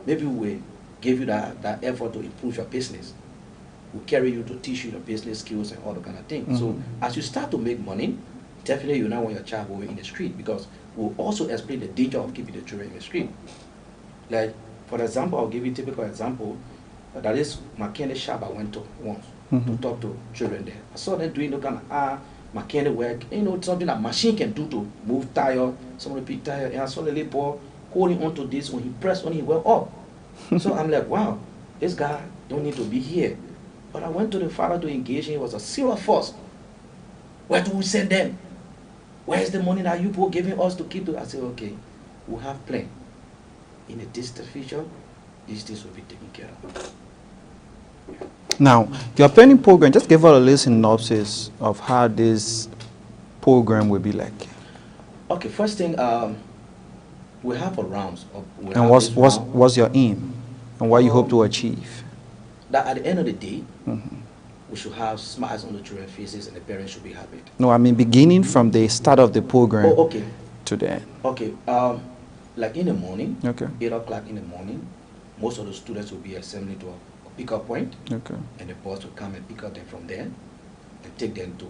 [SPEAKER 8] maybe we give you that effort to improve your business. We carry you to teach you the business skills and all the kind of things. So as you start to make money, definitely you not want your child going in the street, because we'll also explain the danger of keeping the children in the street. Like, for example, I'll give you a typical example. That is mechanic shop I went to once to talk to children there. I saw them doing the kind of mechanic work, something that machine can do to move tire, some of the big tire, and I saw the little boy holding onto this. When he pressed on it, he went up. So I'm like, wow, this guy don't need to be here. But I went to the father to engage him. It was a serious force. Where do we send them? Where is the money that you people giving us to keep to? I said, okay, we'll have plan. In the distant future, these things will be taken care of.
[SPEAKER 1] Now, your planning program, just give us a little synopsis of how this program will be like.
[SPEAKER 8] Okay, first thing, we have a rounds.
[SPEAKER 1] And what's your aim and what you hope to achieve?
[SPEAKER 8] That at the end of the day, we should have smiles on the children's faces and the parents should be happy.
[SPEAKER 1] No, I mean beginning from the start of the program to the end.
[SPEAKER 8] Okay, like in the morning,
[SPEAKER 1] okay,
[SPEAKER 8] 8 o'clock in the morning, most of the students will be assembling to a pick-up point,
[SPEAKER 1] Okay.
[SPEAKER 8] and the bus will come and pick up them from there and take them to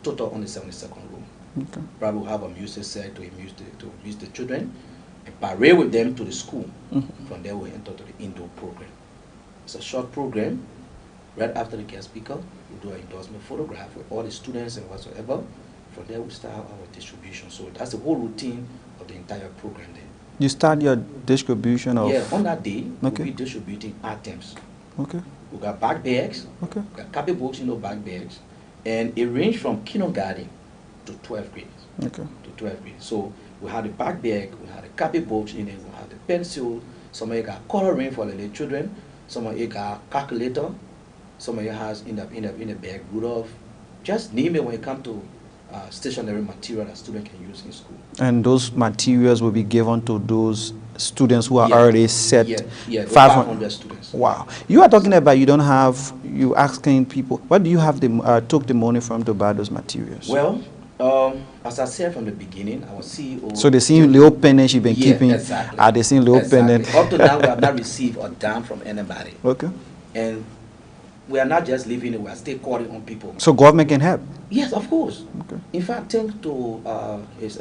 [SPEAKER 8] total on the 72nd room.
[SPEAKER 1] Okay.
[SPEAKER 8] Probably will have a music set to amuse the children and parade with them to the school. From there we enter to the indoor program. It's a short program. Right after the guest speaker, we do an endorsement photograph with all the students and whatsoever. From there we start our distribution. So that's the whole routine of the entire program there.
[SPEAKER 1] You start your distribution of...
[SPEAKER 8] Yeah, on that day,
[SPEAKER 1] Okay.
[SPEAKER 8] we'll be distributing items.
[SPEAKER 1] Okay.
[SPEAKER 8] We got bag bags,
[SPEAKER 1] Okay.
[SPEAKER 8] we got copybooks, bag bags, and it ranged from kindergarten to 12th grade.
[SPEAKER 1] Okay.
[SPEAKER 8] To 12th grade. So we had the bag bag, we had the copybooks in it, we had the pencil, some of you got coloring for the little children, some of you got calculator, some of you has in the bag Rudolph. Just name it when it comes to stationary material that students can use in school.
[SPEAKER 1] And those materials will be given to those students who are
[SPEAKER 8] Yeah.
[SPEAKER 1] already set.
[SPEAKER 8] Yeah,
[SPEAKER 1] 500
[SPEAKER 8] students.
[SPEAKER 1] Wow. You are talking about you don't have, you asking people, what do you have took the money from to buy those materials?
[SPEAKER 8] Well, as I said from the beginning, our CEO.
[SPEAKER 1] So the same little penance you've been keeping,
[SPEAKER 8] exactly.
[SPEAKER 1] are the same little penance?
[SPEAKER 8] Up to now, we have not received a dime from anybody.
[SPEAKER 1] Okay.
[SPEAKER 8] And we are not just leaving it, we are still calling on people.
[SPEAKER 1] So government can help?
[SPEAKER 8] Yes, of course.
[SPEAKER 1] Okay.
[SPEAKER 8] In fact, thanks to His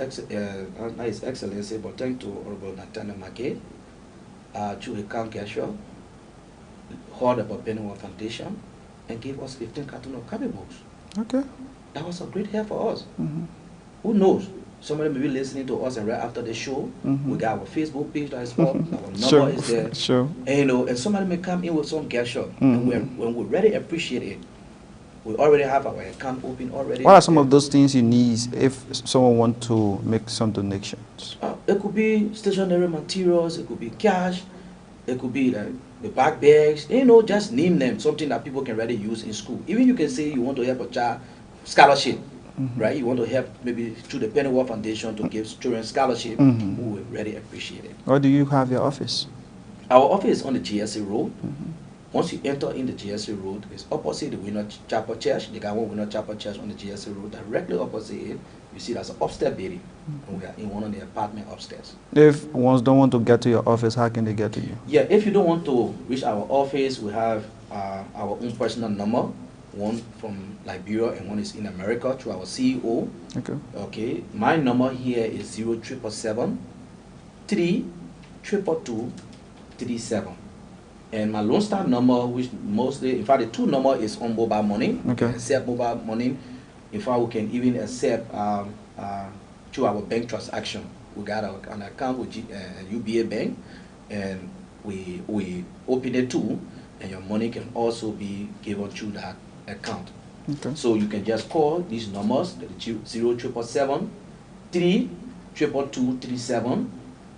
[SPEAKER 8] Excellency, but thanks to Honorable Nathaniel Marquet, through the county cashier, heard about Benua Foundation and gave us 15 cartons of copybooks.
[SPEAKER 1] Okay.
[SPEAKER 8] That was a great help for us.
[SPEAKER 1] Mm-hmm.
[SPEAKER 8] Who knows? Somebody may be listening to us, and right after the show, we got our Facebook page that is up, our number
[SPEAKER 1] Sure.
[SPEAKER 8] is there.
[SPEAKER 1] Sure.
[SPEAKER 8] And, and somebody may come in with some gesture, and when we really appreciate it, we already have our account open already.
[SPEAKER 1] What are some of those things you need if someone wants to make some donations?
[SPEAKER 8] It could be stationary materials, it could be cash, it could be the bag bags, just name them, something that people can really use in school. Even you can say you want to help a child scholarship, right? You want to help maybe through the Benua Foundation to give children scholarship, we would really appreciate it.
[SPEAKER 1] Or do you have your office?
[SPEAKER 8] Our office is on the GSA Road. Once you enter in the GSA Road, it's opposite the Winner Chapel Church. They got one Winner Chapel Church on the GSA Road. Directly opposite it, you see that's an upstairs building. And we are in one of the apartment upstairs.
[SPEAKER 1] If ones don't want to get to your office, how can they get to you?
[SPEAKER 8] Yeah, if you don't want to reach our office, we have our own personal number. One from Liberia and one is in America through our CEO.
[SPEAKER 1] Okay.
[SPEAKER 8] Okay, my number here is 0777 322 37. And my Lone Star number, which mostly, in fact, the two number is on mobile money.
[SPEAKER 1] Okay.
[SPEAKER 8] Accept mobile money. In fact, we can even accept through our bank transaction. We got an account with UBA Bank, and we open it too, and your money can also be given through that account.
[SPEAKER 1] Okay.
[SPEAKER 8] So you can just call these numbers, the 0777 322 37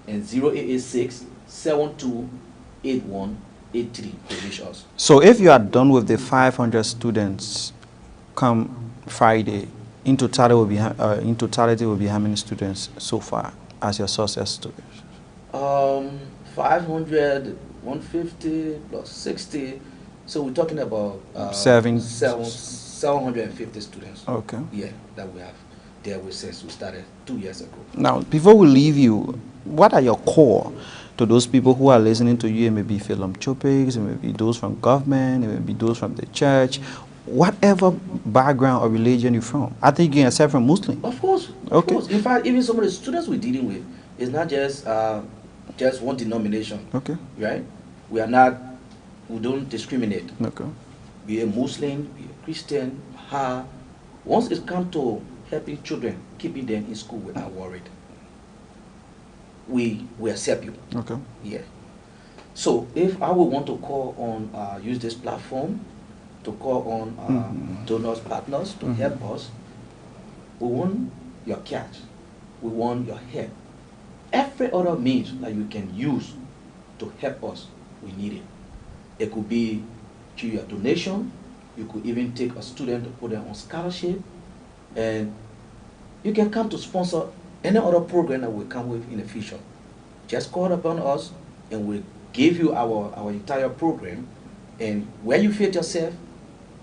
[SPEAKER 8] and 0886 7281 83 to reach us.
[SPEAKER 1] So if you are done with the 500 students come Friday, in totality will be how many students so far as your success students?
[SPEAKER 8] 500, 150 plus 60. So we're talking about 750 students.
[SPEAKER 1] Okay.
[SPEAKER 8] Yeah, that we have there with since we started 2 years ago.
[SPEAKER 1] Now, before we leave you, what are your core to those people who are listening to you? It may be philanthropics, it may be those from government, it may be those from the church, whatever background or religion you're from. I think you can accept from Muslim.
[SPEAKER 8] Of course.
[SPEAKER 1] Okay.
[SPEAKER 8] Of course. In fact, even some of the students we're dealing with, it's not just one denomination.
[SPEAKER 1] Okay.
[SPEAKER 8] Right? We don't discriminate.
[SPEAKER 1] Okay.
[SPEAKER 8] Be a Muslim, be a Christian, once it comes to helping children, keeping them in school, we're not worried. We accept you.
[SPEAKER 1] Okay.
[SPEAKER 8] Yeah. So if I would want to call on, use this platform to call on donors, partners to help us, we want your cash, we want your help. Every other means that you can use to help us, we need it. It could be through your donation. You could even take a student to put them on scholarship, and you can come to sponsor any other program that we come with in the future. Just call upon us, and we'll give you our entire program. And where you feel yourself,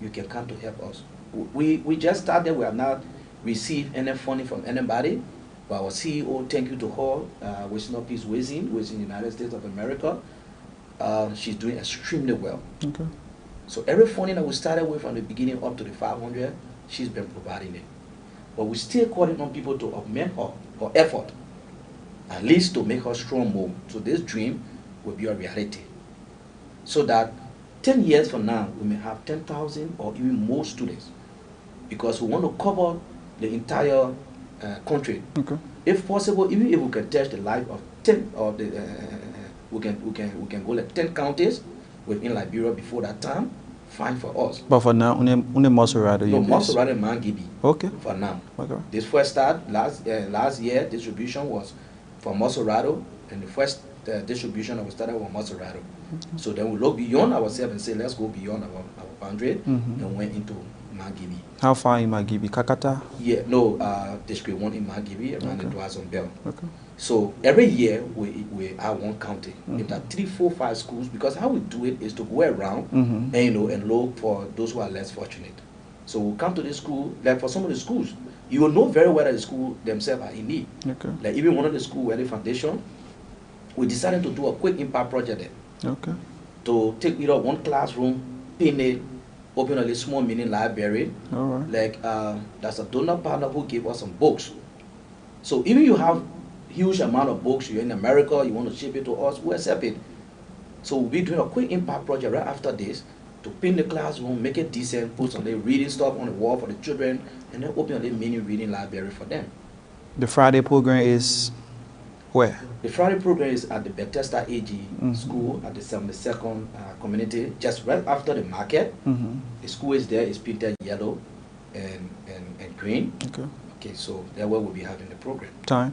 [SPEAKER 8] you can come to help us. We just started. We have not received any funding from anybody. But our CEO, thank you to her, Wisdom Peace Wizin, who is in the United States of America. she's doing extremely well.
[SPEAKER 1] Okay.
[SPEAKER 8] So every funding that we started with from the beginning up to the 500, she's been providing it. But we're still calling on people to augment her effort, at least to make her strong more. So this dream will be a reality. So that 10 years from now, we may have 10,000 or even more students, because we want to cover the entire country.
[SPEAKER 1] Okay.
[SPEAKER 8] If possible, even if we can touch the life of 10 of the, we can go like 10 counties within Liberia before that time. Fine for us.
[SPEAKER 1] But for now, only Maserati.
[SPEAKER 8] No, Maserati and Mangibi.
[SPEAKER 1] Okay.
[SPEAKER 8] For now.
[SPEAKER 1] Okay.
[SPEAKER 8] This first start last year distribution was for Maserati, and the first distribution that we started was Maserati. So then we look beyond ourselves and say, let's go beyond our boundary, and went into Mangibi.
[SPEAKER 1] How far in Mangibi? Kakata?
[SPEAKER 8] Yeah, no, District 1 in Mangibi, around the Dwazon Bell.
[SPEAKER 1] Okay.
[SPEAKER 8] So every year we are one county. If there are 3, 4, 5 schools, because how we do it is to go around and and look for those who are less fortunate. So we'll come to the school, like for some of the schools, you will know very well that the school themselves are in need.
[SPEAKER 1] Okay.
[SPEAKER 8] Like even one of the school where the foundation, we decided to do a quick impact project there.
[SPEAKER 1] Okay.
[SPEAKER 8] To take either one classroom, paint it, open a small mini library.
[SPEAKER 1] All right.
[SPEAKER 8] Like there's a donor partner who gave us some books. So even you have huge amount of books, you're in America, you want to ship it to us, we'll accept it. So we'll be doing a quick impact project right after this to paint the classroom, make it decent, put some reading stuff on the wall for the children, and then open a mini reading library for them.
[SPEAKER 1] The Friday program is where?
[SPEAKER 8] The Friday program is at the Bethesda AG school at the 72nd community, just right after the market. The school is there, it's painted yellow and green.
[SPEAKER 1] Okay.
[SPEAKER 8] Okay, so that's where we'll be having the program.
[SPEAKER 1] Time?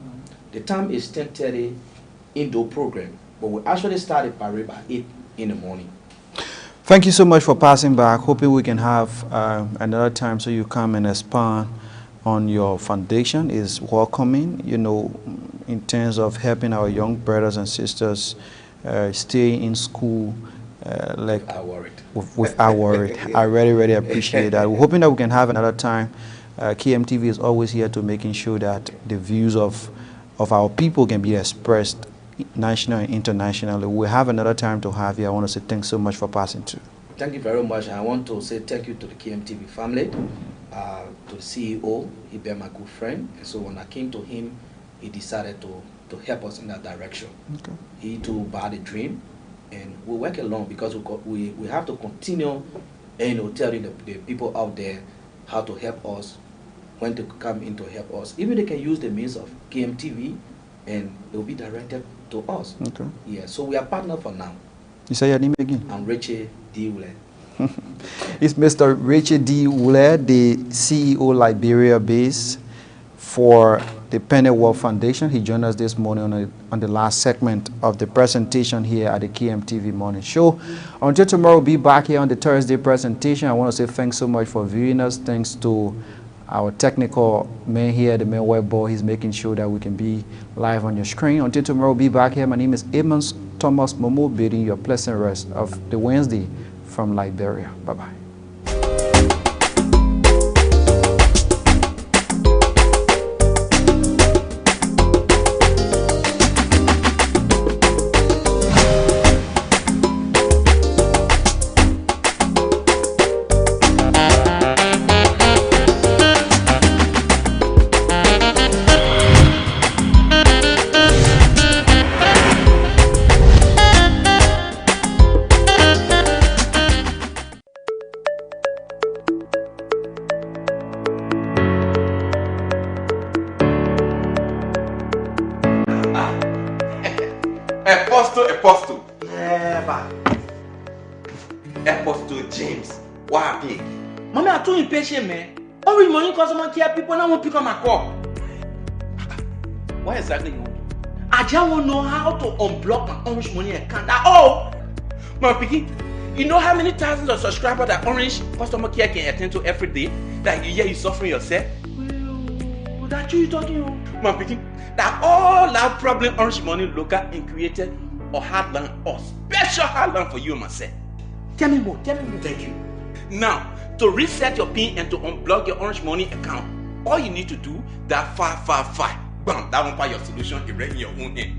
[SPEAKER 8] The time is 10:30 indoor program, but we actually started parade by 8 in the morning.
[SPEAKER 1] Thank you so much for passing back. Hoping we can have another time so you come and expand on your foundation. Is welcoming, you know, in terms of helping our young brothers and sisters stay in school like without worry. I really appreciate that. We're hoping that we can have another time. KMTV is always here to making sure that the views of our people can be expressed nationally and internationally. We'll have another time to have you. I want to say thanks so much for passing through.
[SPEAKER 8] Thank you very much. I want to say thank you to the KMTV family, to the CEO. He been my good friend. And so when I came to him, he decided to help us in that direction.
[SPEAKER 1] Okay.
[SPEAKER 8] He too bought the dream, and we work along because we have to continue, telling the people out there how to help us, when to come in to help us. Even they can use the means of KMTV, and it will be directed to us. Okay. Yeah, so we are partner for now.
[SPEAKER 1] You say your name again?
[SPEAKER 8] I'm Richie D. Wule.
[SPEAKER 1] It's Mr. Richie D. Wule, the CEO Liberia base for the Pennyworth Foundation. He joined us this morning on the last segment of the presentation here at the KMTV Morning Show. Until tomorrow, we'll be back here on the Thursday presentation. I want to say thanks so much for viewing us. Thanks to our technical man here, the man web boy. He's making sure that we can be live on your screen. Until tomorrow, we'll be back here. My name is Amos Thomas Momo, bidding you a pleasant rest of the Wednesday from Liberia. Bye-bye.
[SPEAKER 7] Apostle. Never. Apostle James. Why big?
[SPEAKER 6] Mommy, I'm too impatient, man. Every morning, customer care people now won't pick up my call. What exactly you want? I just want to know how to unblock my Orange Money account. That's all. My piggy, you know how many thousands of subscribers that Orange customer care can attend to every day? That you hear you suffering yourself? Well, that's you talking about. My piggy, that all that problem Orange Money local and created or hardline or special hardline for you and myself. Tell me more.
[SPEAKER 7] Thank you. Now, to reset your PIN and to unblock your Orange Money account, all you need to do that 555. Bam, that won't buy your solution right in your own hand.